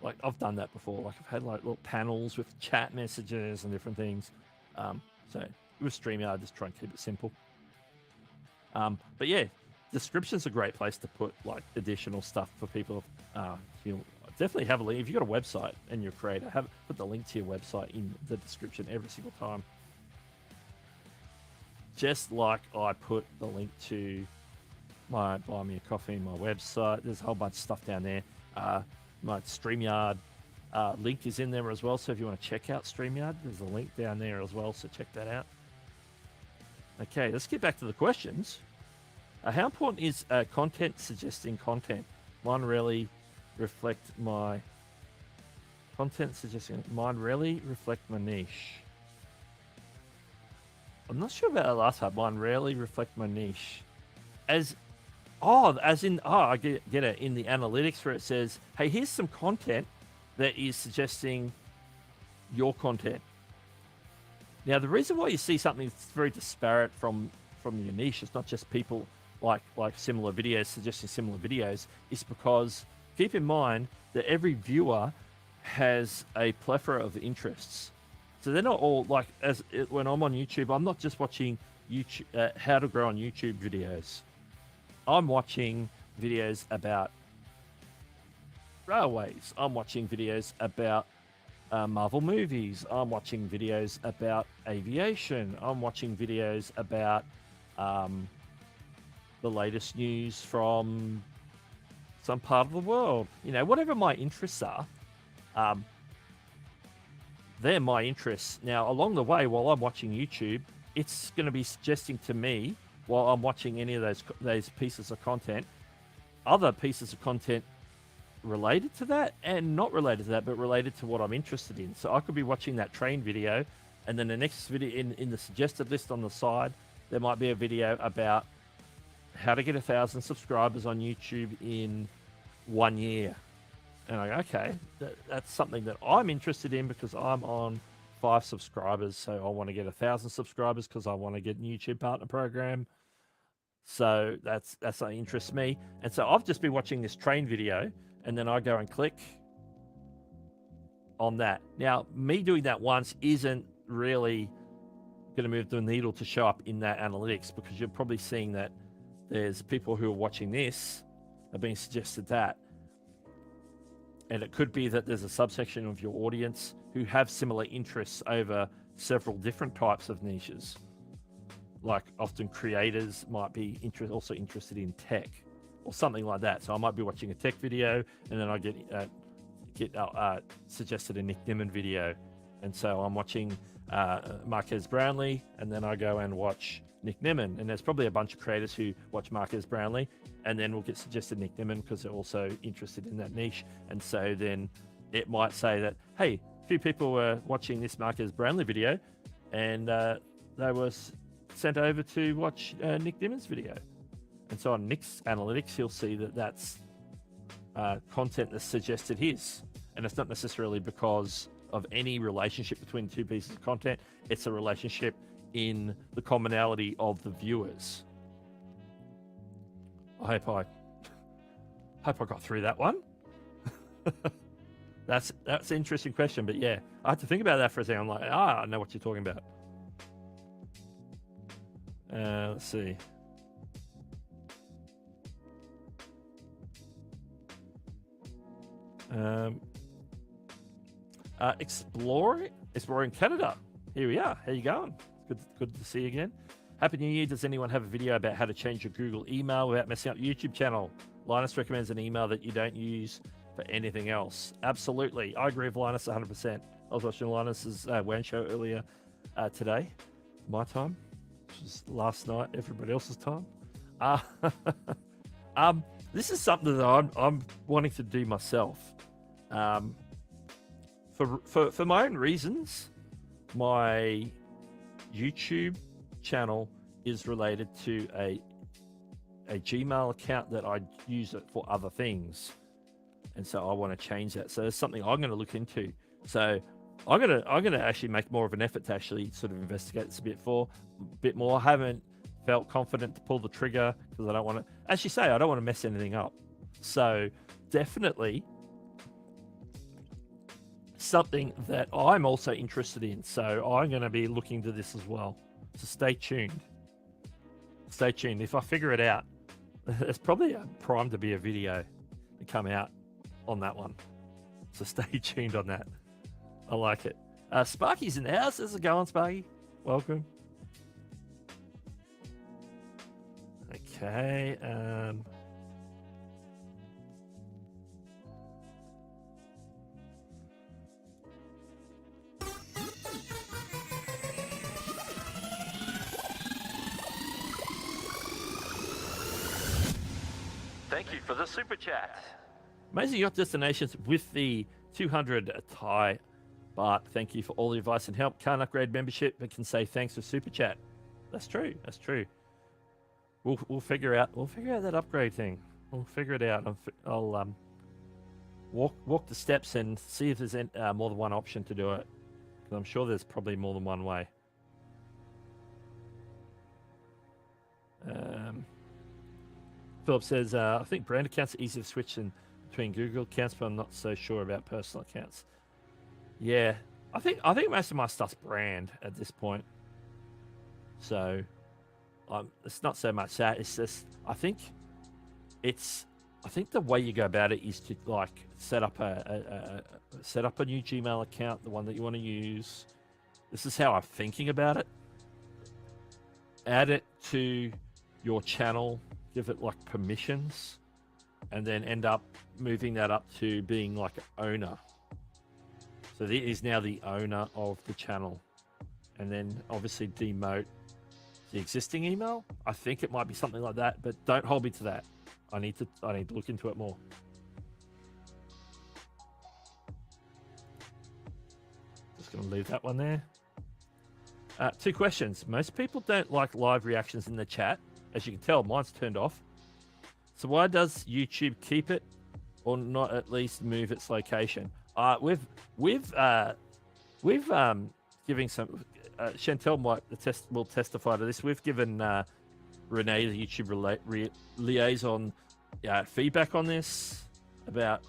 Speaker 1: like I've done that before. Like I've had like little panels with chat messages and different things. So with StreamYard, I just try and keep it simple. But yeah, description's a great place to put like additional stuff for people. Definitely have a link. If you've got a website and you're a creator, put the link to your website in the description every single time. Just like I put the link to my Buy Me a Coffee, my website. There's a whole bunch of stuff down there. My StreamYard link is in there as well. So if you want to check out StreamYard, there's a link down there as well. So check that out. Okay, let's get back to the questions. How important is content suggesting content? Mine really reflect my niche. I'm not sure about the last part. Mine rarely reflect my niche. I get it. In the analytics where it says, hey, here's some content that is suggesting your content. Now, the reason why you see something that's very disparate from your niche, it's not just people like similar videos suggesting similar videos, is because keep in mind that every viewer has a plethora of interests. So they're not all like, when I'm on YouTube, I'm not just watching YouTube, how to grow on YouTube videos. I'm watching videos about railways. I'm watching videos about Marvel movies. I'm watching videos about aviation. I'm watching videos about the latest news from some part of the world. You know, whatever my interests are, they're my interests. Now, along the way, while I'm watching YouTube, it's going to be suggesting to me, while I'm watching any of those pieces of content, other pieces of content related to that and not related to that, but related to what I'm interested in. So I could be watching that train video, and then the next video in the suggested list on the side, there might be a video about how to get 1,000 subscribers on YouTube in 1 year. And I go, okay, that's something that I'm interested in because I'm on 5 subscribers. So I want to get 1,000 subscribers because I want to get a YouTube partner program. So that's what interests me. And so I've just been watching this train video, and then I go and click on that. Now, me doing that once isn't really going to move the needle to show up in that analytics, because you're probably seeing that there's people who are watching this are being suggested that. And it could be that there's a subsection of your audience who have similar interests over several different types of niches. Like often creators might be also interested in tech or something like that. So I might be watching a tech video, and then I get suggested a Nick Nimmin video. And so I'm watching Marquez Brownlee, and then I go and watch Nick Nimmin. And there's probably a bunch of creators who watch Marquez Brownlee, and then we'll get suggested Nick Nimmin because they're also interested in that niche. And so then it might say that, hey, a few people were watching this Marquez Brownlee video, and they were sent over to watch Nick Nimmin's video. And so on Nick's analytics, he'll see that that's content that's suggested his. And it's not necessarily because of any relationship between two pieces of content. It's a relationship in the commonality of the viewers. I hope I got through that one. That's an interesting question, but yeah, I had to think about that for a second. I'm like, I know what you're talking about. Let's see. Exploring Canada. Here we are. How you going? Good to see you again. Happy New Year. Does anyone have a video about how to change your Google email without messing up your YouTube channel? Linus recommends an email that you don't use for anything else. Absolutely. I agree with Linus 100%. I was watching Linus's WAN show earlier today, my time, which was last night, everybody else's time. This is something that I'm wanting to do myself. For my own reasons, my YouTube channel is related to a Gmail account that I use it for other things, and so I want to change that. So it's something I'm going to look into. So I'm gonna actually make more of an effort to actually sort of investigate this a bit more. I haven't felt confident to pull the trigger because I don't want to, as you say, I don't want to mess anything up. So definitely something that I'm also interested in. So I'm going to be looking to this as well. So stay tuned. Stay tuned. If I figure it out, it's probably primed to be a video to come out on that one. So stay tuned on that. I like it. Sparky's in the house. How's it going, Sparky? Welcome. Okay. Thank you for the super chat. Amazing Yacht Destinations with the 200 Thai baht. Thank you for all the advice and help. Can't upgrade membership, but can say thanks for super chat. That's true. That's true. We'll figure out that upgrade thing. We'll figure it out. I'll walk the steps and see if there's more than one option to do it. Because I'm sure there's probably more than one way. Philip says, I think brand accounts are easy to switch between Google accounts, but I'm not so sure about personal accounts. Yeah, I think most of my stuff's brand at this point. So it's not so much that. It's just I think the way you go about it is to like set up a new Gmail account, the one that you want to use. This is how I'm thinking about it. Add it to your channel. Give it like permissions, and then end up moving that up to being like an owner. So he is now the owner of the channel, and then obviously demote the existing email. I think it might be something like that, but don't hold me to that. I need to look into it more. Just going to leave that one there. 2 questions. Most people don't like live reactions in the chat. As you can tell, mine's turned off. So why does YouTube keep it or not at least move its location? We've giving some. Chantel will testify to this. We've given Renee, the YouTube liaison, feedback on this about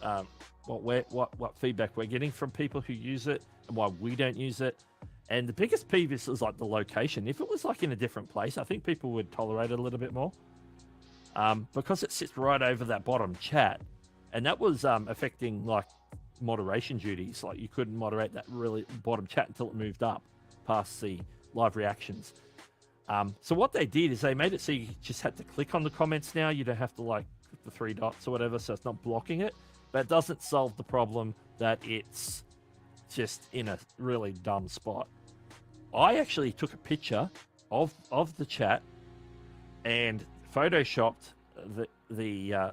Speaker 1: what feedback we're getting from people who use it and why we don't use it. And the biggest peeve is like the location. If it was like in a different place, I think people would tolerate it a little bit more. Because it sits right over that bottom chat, and that was affecting like moderation duties. Like you couldn't moderate that really bottom chat until it moved up past the live reactions. So what they did is they made it so you just had to click on the comments now. You don't have to like click the 3 dots or whatever, so it's not blocking it. But it doesn't solve the problem that it's just in a really dumb spot. I actually took a picture of the chat and photoshopped the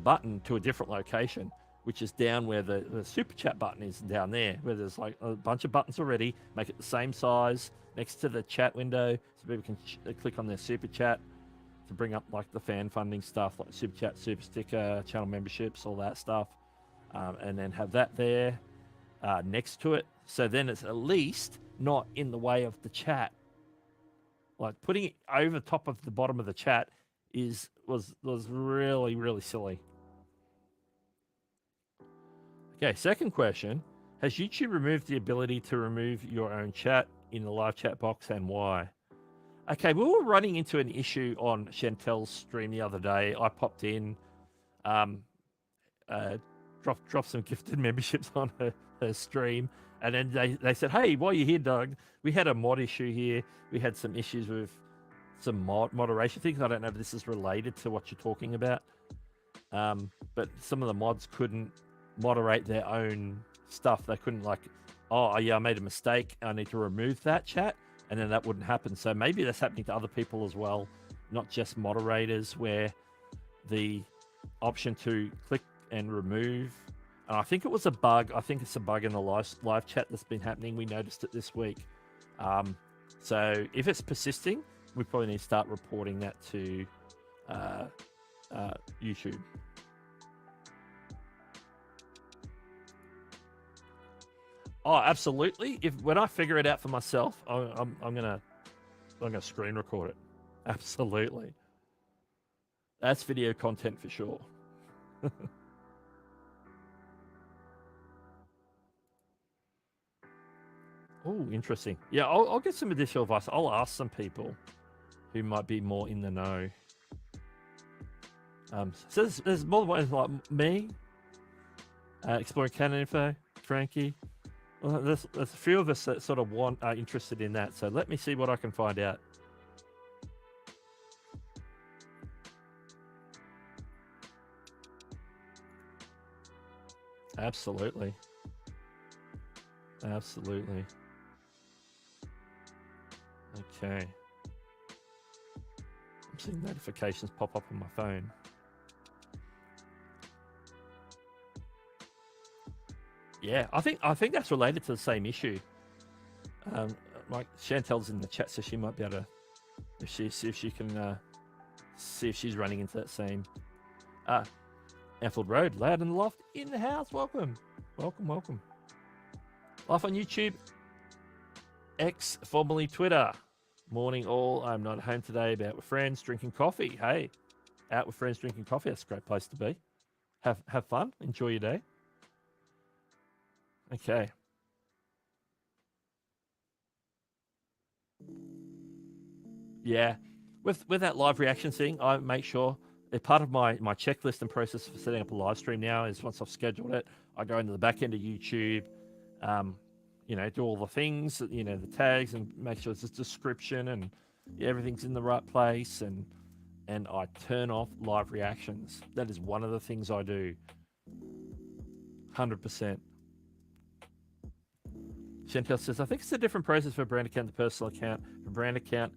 Speaker 1: button to a different location, which is down where the super chat button is, down there, where there's like a bunch of buttons already. Make it the same size next to the chat window, so people can click on their super chat to bring up like the fan funding stuff, like super chat, super sticker, channel memberships, all that stuff, and then have that there next to it. So then it's at least not in the way of the chat. Like putting it over top of the bottom of the chat was really, really silly. Okay, second question. Has YouTube removed the ability to remove your own chat in the live chat box, and why? Okay, we were running into an issue on Chantel's stream the other day. I popped in, dropped some gifted memberships on her stream, and then they said, hey, while you're here, Doug, we had a mod issue here. We had some issues with some moderation things. I don't know if this is related to what you're talking about, but some of the mods couldn't moderate their own stuff. They couldn't like, oh yeah, I made a mistake, I need to remove that chat, and then that wouldn't happen. So maybe that's happening to other people as well, not just moderators, where the option to click and remove, and I think it was a bug. I think it's a bug in the live chat that's been happening. We noticed it this week. So if it's persisting, we probably need to start reporting that to YouTube. Oh, absolutely. When I figure it out for myself, I'm gonna screen record it. Absolutely. That's video content for sure. Oh, interesting. Yeah, I'll get some additional advice. I'll ask some people who might be more in the know. So there's more than one, like me, Exploring Canon Info, Frankie. Well, there's a few of us that sort of are interested in that. So let me see what I can find out. Absolutely. Absolutely. Okay. I'm seeing notifications pop up on my phone. Yeah, I think that's related to the same issue. Like Chantel's in the chat, so she might be able to, if she can see if she's running into that same. Anfield Road, Loud in the Loft, in the house. Welcome. Live on YouTube, X, formerly Twitter. Morning all. I'm not home today, but out with friends, drinking coffee. Hey, out with friends, drinking coffee. That's a great place to be. Have fun. Enjoy your day. Okay. Yeah. With that live reaction thing, I make sure part of my checklist and process for setting up a live stream now is once I've scheduled it, I go into the back end of YouTube, do all the things, the tags, and make sure it's a description and everything's in the right place, and I turn off live reactions. That is one of the things I do. 100%. Chantel says, I think it's a different process for brand account to personal account. For brand account,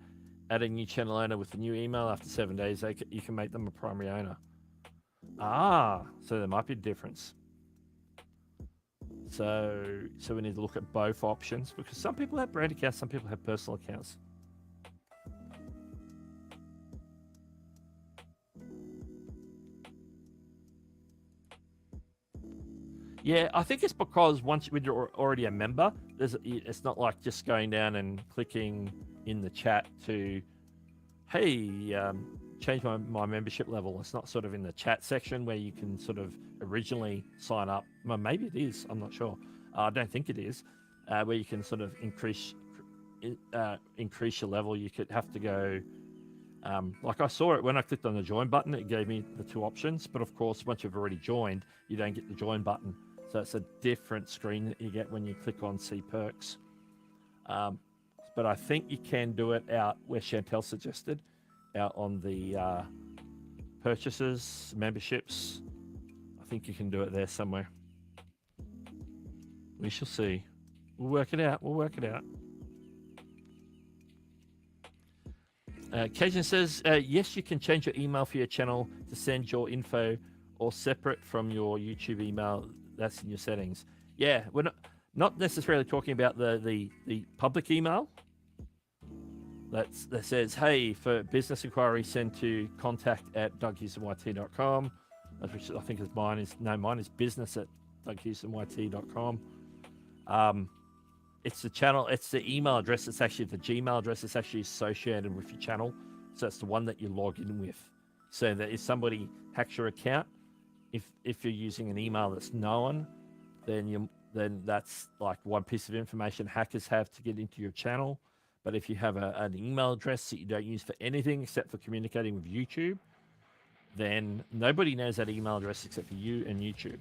Speaker 1: add a new channel owner with the new email. After 7 days, you can make them a primary owner. Ah, so there might be a difference. So we need to look at both options because some people have brand accounts, some people have personal accounts. Yeah, I think it's because when you're already a member, it's not like just going down and clicking in the chat to, hey, change my membership level. It's not sort of in the chat section where you can sort of originally sign up. Well, maybe it is. I'm not sure. I don't think it is. Where you can sort of increase your level. You could have to go. Like I saw it when I clicked on the join button, it gave me the two options. But of course, once you've already joined, you don't get the join button. So it's a different screen that you get when you click on See Perks. But I think you can do it out where Chantel suggested, out on the purchases, memberships. I think you can do it there somewhere. We shall see. We'll work it out. We'll work it out. Cajun says, yes, you can change your email for your channel to send your info or separate from your YouTube email. That's in your settings. Yeah, we're not necessarily talking about the public email that says, hey, for business inquiry, send to contact@DougHewsonYT.com, which I think is mine is business@DougHewsonYT.com. It's the channel, it's the email address. It's actually the Gmail address. It's actually associated with your channel. So it's the one that you log in with. So that if somebody hacks your account, if you're using an email that's known, then that's like one piece of information hackers have to get into your channel. But if you have an email address that you don't use for anything except for communicating with YouTube, then nobody knows that email address except for you and YouTube.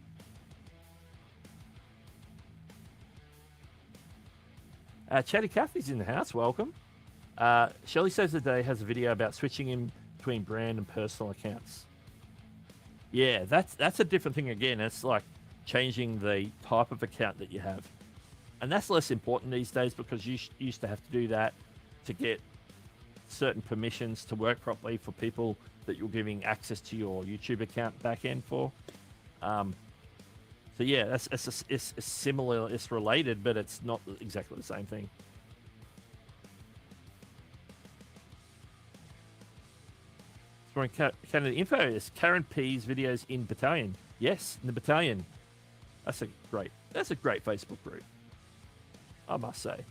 Speaker 1: Chatty Cathy's in the house. Welcome. Shelley Saves the Day has a video about switching in between brand and personal accounts. Yeah, that's a different thing again. It's like changing the type of account that you have. And that's less important these days because you used to have to do that to get certain permissions to work properly for people that you're giving access to your YouTube account back end for. So yeah, it's similar, it's related, but it's not exactly the same thing. For Canada Info is Karen P's videos in Battalion. Yes, in the Battalion. That's a great Facebook group, I must say.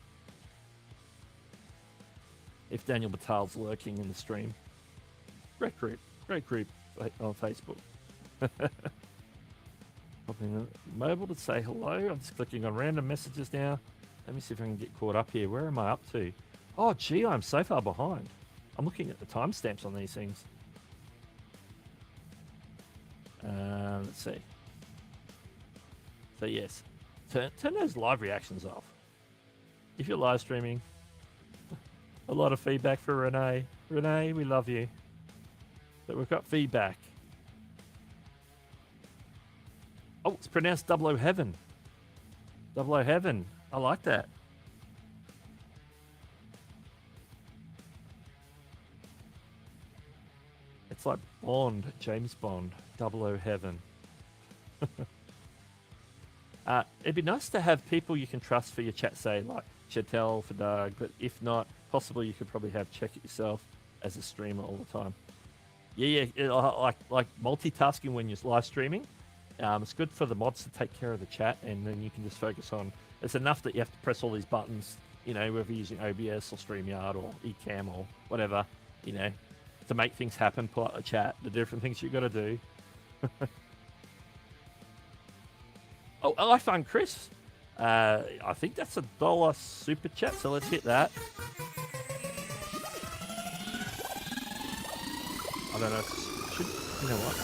Speaker 1: If Daniel Batal's lurking in the stream. Great group on Facebook. Mobile to say hello. I'm just clicking on random messages now. Let me see if I can get caught up here. Where am I up to? Oh, gee, I'm so far behind. I'm looking at the timestamps on these things. Let's see. So yes, turn those live reactions off. If you're live streaming, a lot of feedback for Renee. Renee, we love you. But we've got feedback. Oh, it's pronounced Double O Heaven. Double O Heaven. I like that. It's like Bond, James Bond, Double O Heaven. It'd be nice to have people you can trust for your chat, say like Chantel for Doug, but if not, possibly you could probably have check it yourself as a streamer all the time. Yeah, like multitasking when you're live streaming. It's good for the mods to take care of the chat, and then you can just focus on. It's enough that you have to press all these buttons, you know, whether you're using OBS or StreamYard or Ecamm or whatever, you know, to make things happen. Pull out the chat, the different things you got to do. Oh, iPhone Chris. I think that's $1 super chat, so let's hit that. I don't know. You know what?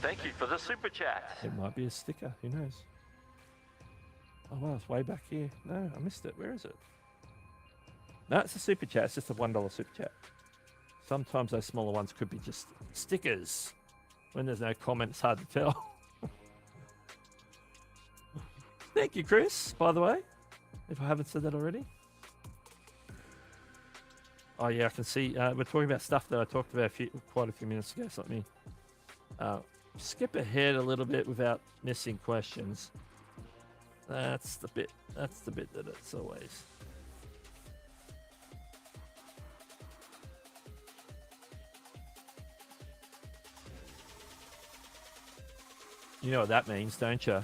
Speaker 2: Thank you for the super chat.
Speaker 1: It might be a sticker. Who knows? Oh, well, it's way back here. No, I missed it. Where is it? No, it's a super chat. It's just a $1 super chat. Sometimes those smaller ones could be just stickers. When there's no comment, it's hard to tell. Thank you, Chris, by the way, if I haven't said that already. Oh yeah, I can see. We're talking about stuff that I talked about quite a few minutes ago. So let me skip ahead a little bit without missing questions. That's the bit. That's the bit that it's always. You know what that means, don't you?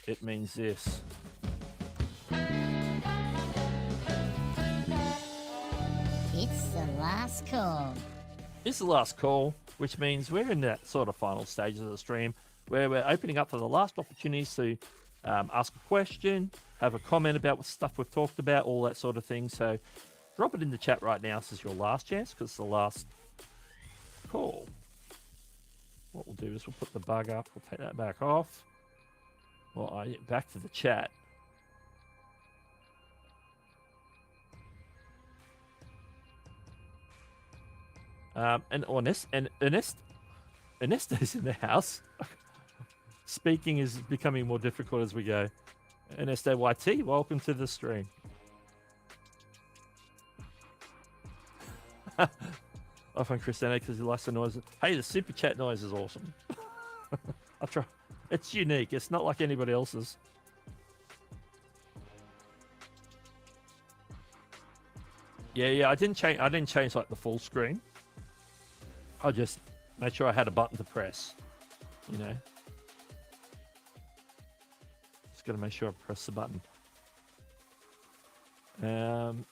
Speaker 1: It means this.
Speaker 3: It's the last call.
Speaker 1: It's the last call, which means we're in that sort of final stages of the stream where we're opening up for the last opportunities to ask a question, have a comment about what stuff we've talked about, all that sort of thing. So drop it in the chat right now. This is your last chance because it's the last call. What we'll do is we'll put the bug up. We'll take that back off. Well, back to the chat. And Ernesto's in the house. Speaking is becoming more difficult as we go. Ernesto YT, welcome to the stream. I find Christiana because he likes the noise. Hey, the super chat noise is awesome. I'll try. It's unique. It's not like anybody else's. Yeah. I didn't change like the full screen. I just made sure I had a button to press. You know. Just got to make sure I press the button.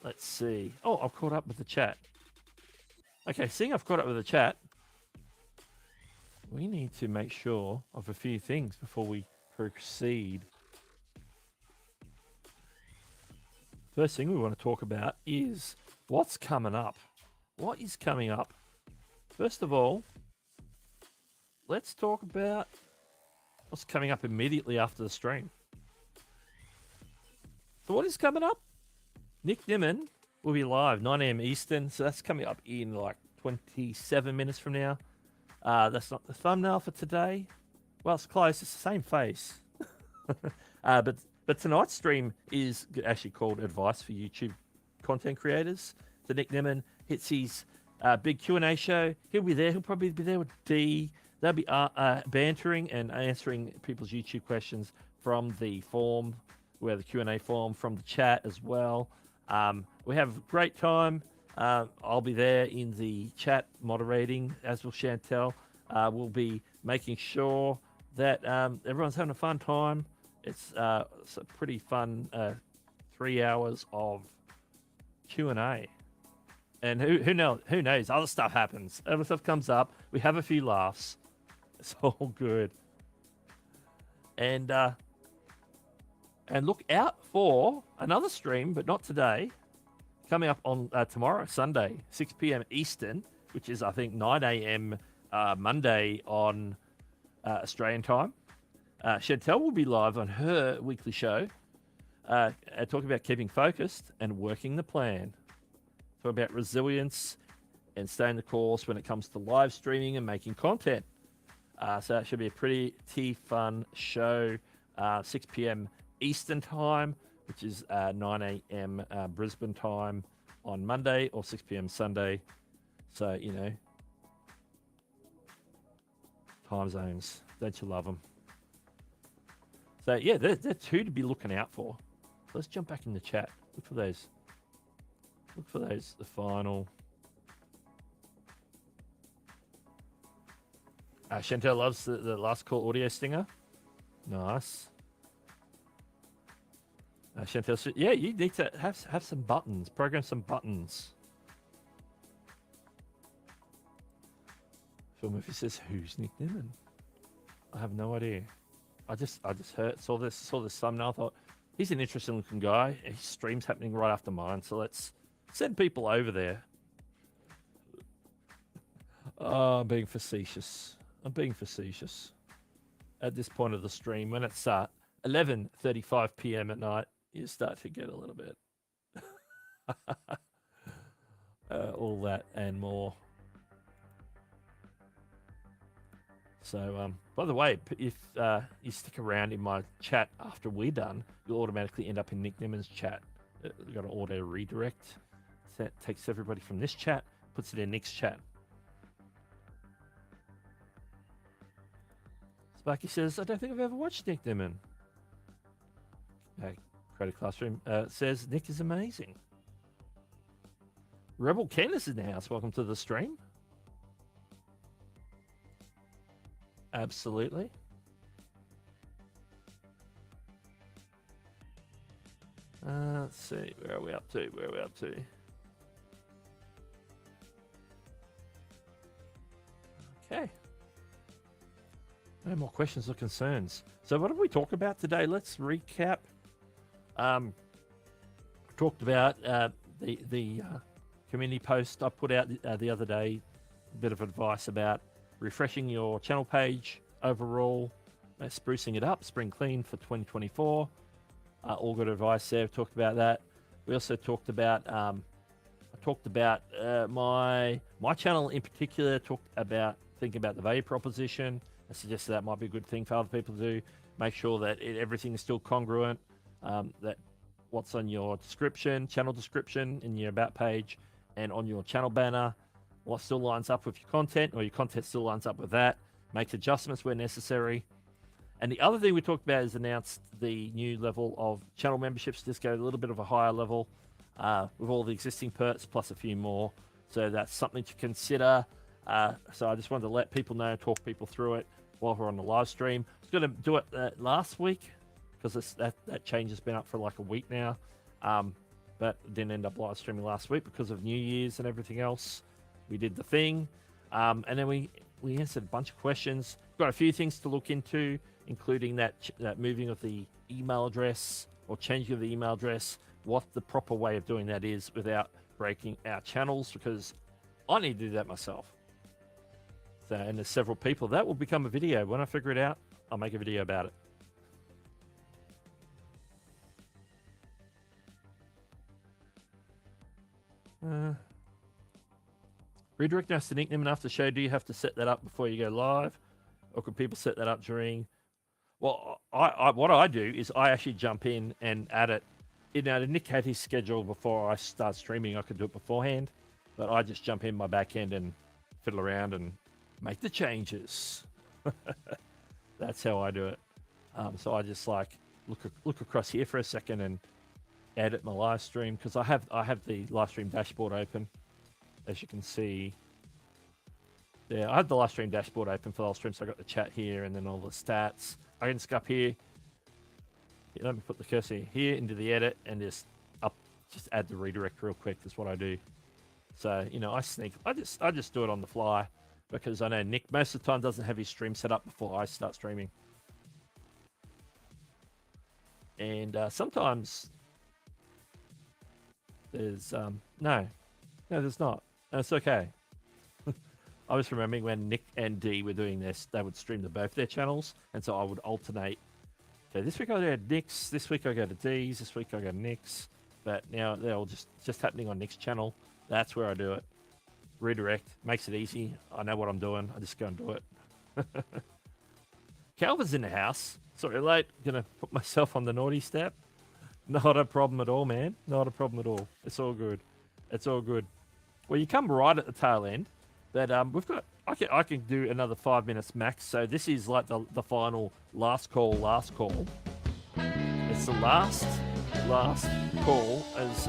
Speaker 1: Let's see. Oh, I've caught up with the chat. Okay, seeing I've caught up with the chat, we need to make sure of a few things before we proceed. First thing we want to talk about is what's coming up. What is coming up? First of all, let's talk about what's coming up immediately after the stream. So what is coming up? Nick Nimmin will be live 9 a.m. Eastern, so that's coming up in like 27 minutes from now. That's not the thumbnail for today. Well, it's close. It's the same face. But tonight's stream is actually called Advice for YouTube Content Creators. So Nick Nimmin hits his big Q&A show. He'll be there. He'll probably be there with D. They'll be bantering and answering people's YouTube questions from the form, where the Q&A form, from the chat as well. We have a great time. I'll be there in the chat moderating, as will Chantel. We'll be making sure that everyone's having a fun time. It's a pretty fun 3 hours of Q&A. And who knows? Other stuff happens. Other stuff comes up. We have a few laughs. It's all good. And look out for another stream, but not today. Coming up on tomorrow, Sunday, 6 p.m. Eastern, which is, I think, 9 a.m. Monday on Australian time. Chantel will be live on her weekly show, talking about keeping focused and working the plan. Talk about resilience and staying the course when it comes to live streaming and making content. So that should be a pretty fun show. 6 p.m. Eastern time, which is 9 a.m. Brisbane time on Monday, or 6 p.m. Sunday. So, you know, time zones. Don't you love them? So, yeah, they're two to be looking out for. Let's jump back in the chat. Look for those. Look for those, the final. Chantel loves the last call audio stinger. Nice. Chantel, yeah, you need to have some buttons. Program some buttons. Phil Murphy says, "Who's Nick Nimmin?" I have no idea. I just saw this thumbnail. Thought he's an interesting looking guy. His stream's happening right after mine, so let's send people over there. Oh, I'm being facetious. At this point of the stream, when it's 11:35 p.m. at night, you start to get a little bit all that and more. So, by the way, if you stick around in my chat after we're done, you'll automatically end up in Nick Nimmin's chat. We've got an auto redirect. That takes everybody from this chat, puts it in Nick's chat. Sparky says, I don't think I've ever watched Nick Nimmin. Creative Classroom says, Nick is amazing. Rebel Candace is in the house. Welcome to the stream. Absolutely. Let's see. Where are we up to? Where are we up to? Okay. No more questions or concerns. So what did we talk about today? Let's recap. We talked about the community post I put out the other day. A bit of advice about refreshing your channel page overall, sprucing it up, spring clean for 2024. All good advice there. We talked about that. We also talked about my channel in particular. Talked about thinking about the value proposition. I suggested that might be a good thing for other people to do. Make sure that everything is still congruent. That what's on your description, channel description, in your about page, and on your channel banner, what still lines up with your content, or your content still lines up with that. Make adjustments where necessary. And the other thing we talked about is announced the new level of channel memberships. Just go a little bit of a higher level with all the existing perks plus a few more. So that's something to consider. So I just wanted to let people know, talk people through it while we're on the live stream. I was going to do it last week because that change has been up for like a week now. But didn't end up live streaming last week because of New Year's and everything else. We did the thing. And then we answered a bunch of questions. Got a few things to look into, including that moving of the email address or changing of the email address, what the proper way of doing that is without breaking our channels, because I need to do that myself. So, and there's several people. That will become a video. When I figure it out, I'll make a video about it. Redirecting us to nickname enough to show. Do you have to set that up before you go live, or can people set that up during? Well, what I do is I actually jump in and add it. You know, Nick had his schedule before I start streaming. I could do it beforehand, but I just jump in my back end and fiddle around and make the changes. That's how I do it. So I just like look across here for a second and edit my live stream, because I have the live stream dashboard open, as you can see. Yeah, I have the live stream dashboard open for the live stream, so I got the chat here and then all the stats. I can just go up here. Let me put the cursor here into the edit and just add the redirect real quick. That's what I do. So, you know, I just do it on the fly, because I know Nick most of the time doesn't have his stream set up before I start streaming. And sometimes there's no, there's not. That's okay. I was remembering when Nick and Dee were doing this, they would stream to both their channels, and so I would alternate. Okay, this week I go to Nick's, this week I go to Dee's, this week I go to Nick's, but now they're all just happening on Nick's channel. That's where I do it. Redirect, makes it easy. I know what I'm doing. I just go and do it. Calvin's in the house. Sorry, late. Gonna put myself on the naughty step. Not a problem at all, man. Not a problem at all. It's all good. It's all good. Well, you come right at the tail end. But we've got. I can do another 5 minutes max. So this is like the final last call. It's the last call as.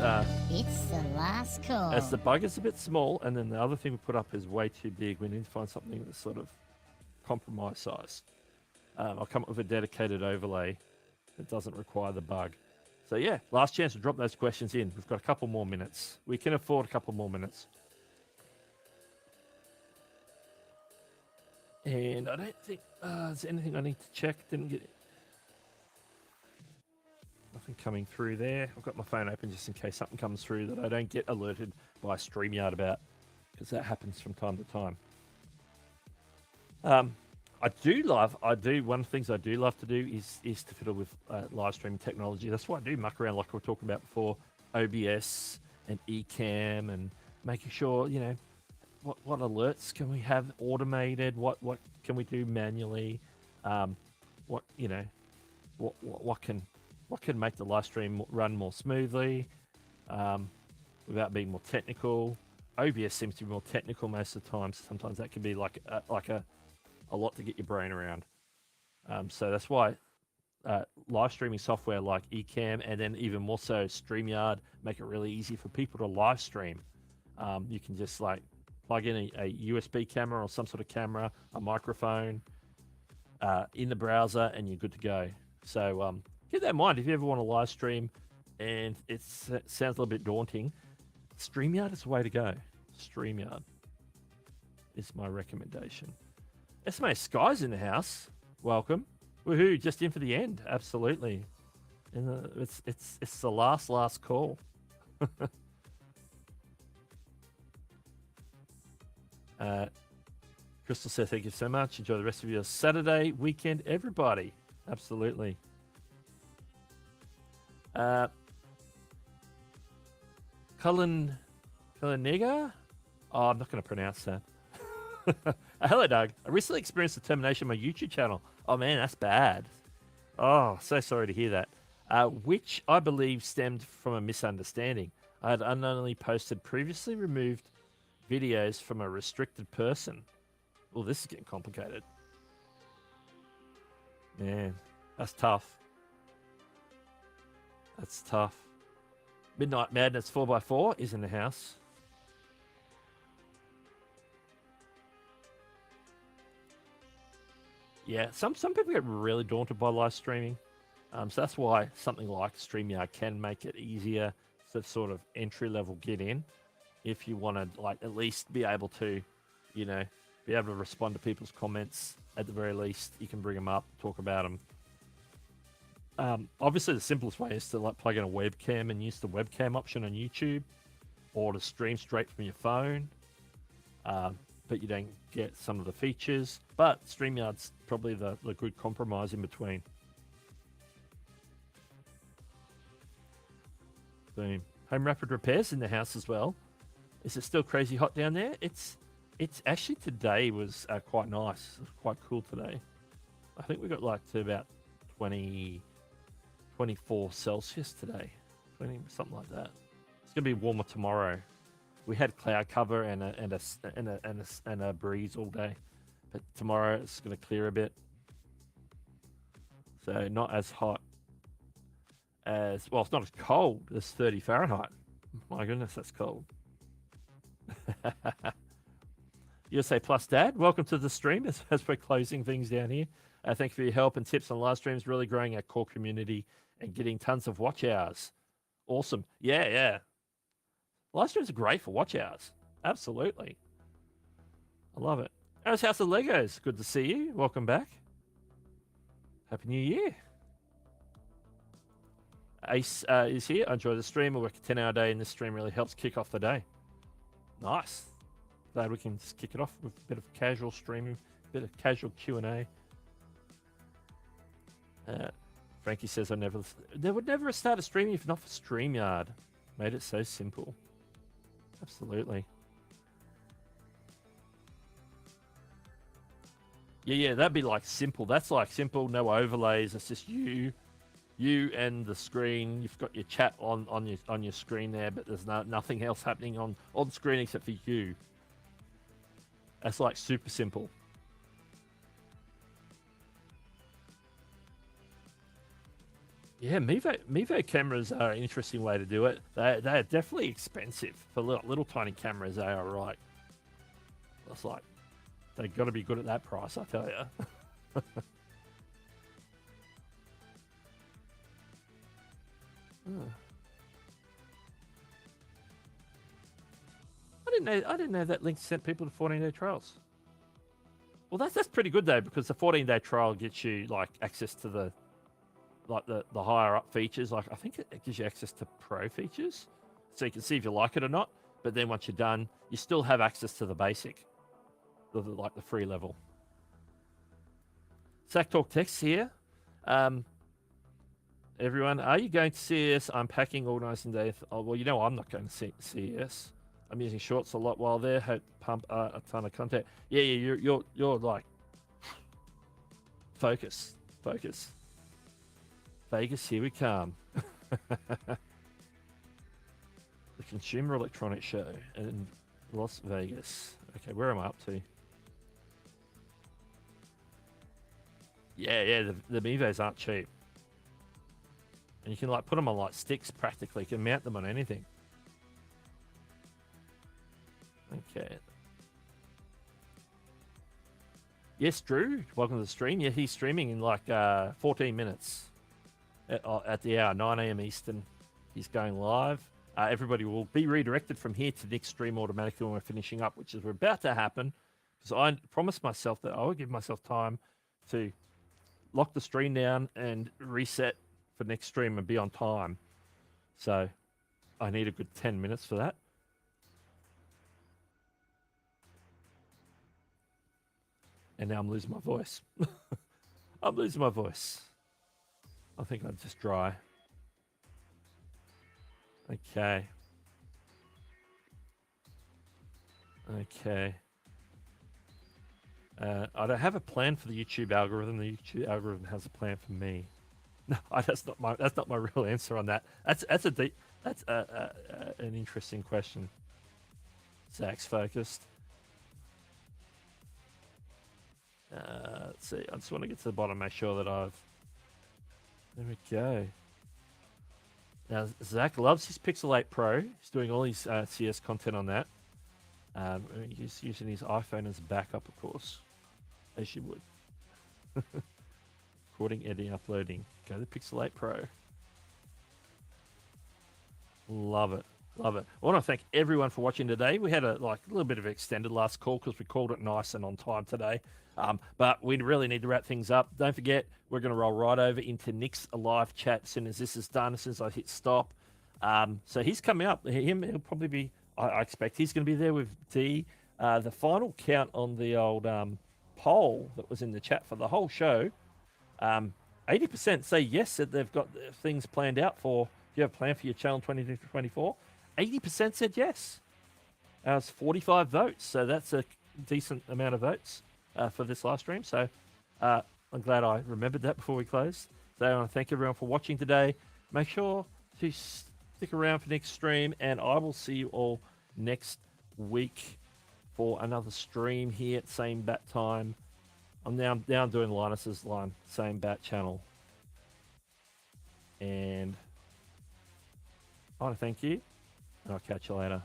Speaker 3: It's the last call.
Speaker 1: As the bug is a bit small, and then the other thing we put up is way too big. We need to find something that's sort of compromise size. I'll come up with a dedicated overlay that doesn't require the bug. So yeah, last chance to drop those questions in. We've got a couple more minutes. We can afford a couple more minutes. And I don't think there's anything I need to check. Didn't get nothing coming through there. I've got my phone open just in case something comes through that I don't get alerted by StreamYard about, because that happens from time to time. One of the things I do love to do is to fiddle with live streaming technology. That's why I do muck around, like we were talking about before, OBS and Ecamm, and making sure, you know, what alerts can we have automated? What can we do manually? What can what can make the live stream run more smoothly without being more technical. OBS seems to be more technical most of the time. Sometimes that can be like a lot to get your brain around. So that's why live streaming software like Ecamm and then even more so StreamYard make it really easy for people to live stream. You can just like plug in a USB camera or some sort of camera, a microphone in the browser, and you're good to go. So keep that in mind if you ever want to live stream and it sounds a little bit daunting. StreamYard is the way to go. StreamYard is my recommendation. SMA Sky's in the house. Welcome. Woohoo, just in for the end. Absolutely. And it's the last call. Crystal says thank you so much. Enjoy the rest of your Saturday weekend, everybody. Absolutely. Kulanega? Oh, I'm not going to pronounce that. Hello, Doug. I recently experienced the termination of my YouTube channel. Oh, man, that's bad. Oh, so sorry to hear that. Which I believe stemmed from a misunderstanding. I had unknowingly posted previously removed videos from a restricted person. Well, this is getting complicated. Man, that's tough. That's tough. Midnight Madness 4x4 is in the house. Yeah, some people get really daunted by live streaming. So that's why something like StreamYard can make it easier to sort of entry-level get in. If you want to, like, at least be able to, you know, be able to respond to people's comments at the very least. You can bring them up, talk about them. Obviously, the simplest way is to like plug in a webcam and use the webcam option on YouTube, or to stream straight from your phone. But you don't get some of the features. But StreamYard's probably the good compromise in between. Boom. Home Rapid Repairs in the house as well. Is it still crazy hot down there? It's actually today was quite nice. It was quite cool today. I think we got like to about 24 Celsius today. 20, something like that. It's gonna be warmer tomorrow. We had cloud cover and a breeze all day, but tomorrow it's gonna clear a bit. So not as hot as, well, it's not as cold as 30 Fahrenheit. My goodness, that's cold. USA Plus Dad, welcome to the stream as we're closing things down here. Thank you for your help and tips on live streams, really growing our core community and getting tons of watch hours. Awesome. Yeah. Live streams are great for watch hours. Absolutely. I love it. How's House of Legos? Good to see you. Welcome back. Happy New Year. Ace is here. I enjoy the stream. I work a 10-hour day, and this stream really helps kick off the day. Nice. Glad we can just kick it off with a bit of casual streaming, a bit of casual Q&A. Frankie says, they would never start a streaming if not for StreamYard. Made it so simple. Absolutely. Yeah, that'd be like simple. That's like simple, no overlays. It's just you and the screen. You've got your chat on your screen there, but there's nothing else happening on screen except for you. That's like super simple. Yeah, Mevo cameras are an interesting way to do it. They are definitely expensive for little tiny cameras. They are right. It's like they've got to be good at that price, I tell you. I didn't know that link sent people to 14-day trials. Well, that's pretty good though, because the 14-day trial gets you like access to the higher up features. Like I think it gives you access to pro features, so you can see if you like it or not. But then once you're done, you still have access to the basic, like the free level. Sack Talk Text here. Everyone, are you going to CES? I'm packing, organising day. Oh, well, you know I'm not going to CES. I'm using shorts a lot while there. Hope pump a ton of content. Yeah. You're like focus. Vegas, here we come. The Consumer Electronics Show in Las Vegas. Okay, where am I up to? Yeah, the Mevos aren't cheap. And you can like put them on like sticks practically. You can mount them on anything. Okay. Yes, Drew, welcome to the stream. Yeah, he's streaming in like 14 minutes at the hour, 9 a.m. Eastern. He's going live. Everybody will be redirected from here to Nick's stream automatically when we're finishing up, which is we're about to happen. Because I promised myself that I would give myself time to lock the stream down and reset for next stream and be on time. So I need a good 10 minutes for that. And now I'm losing my voice. I'm losing my voice. I think I'm just dry. Okay. Okay. I don't have a plan for the YouTube algorithm. The YouTube algorithm has a plan for me. No, that's not my real answer on that. That's an interesting question. Zach's focused. Let's see. I just want to get to the bottom, make sure that I've. There we go. Now Zach loves his Pixel 8 Pro. He's doing all his CS content on that. He's using his iPhone as a backup, of course, as you would. Recording, editing, uploading. Go to the Pixel 8 Pro. Love it. Love it. I want to thank everyone for watching today. We had a little bit of an extended last call because we called it nice and on time today. But we really need to wrap things up. Don't forget, we're going to roll right over into Nick's live chat as soon as this is done, as soon as I hit stop. So he's coming up. He'll probably be, I expect he's going to be there with D. The final count on the old poll that was in the chat for the whole show, 80% say yes, that they've got things planned out for, do you have a plan for your channel 2024? 80% said yes. It's 45 votes, so that's a decent amount of votes for this live stream. So I'm glad I remembered that before we closed. So I want to thank everyone for watching today. Make sure to stick around for next stream, and I will see you all next week for another stream here at same bat time. I'm now doing Linus's line, same bat channel. And I want to thank you, and I'll catch you later.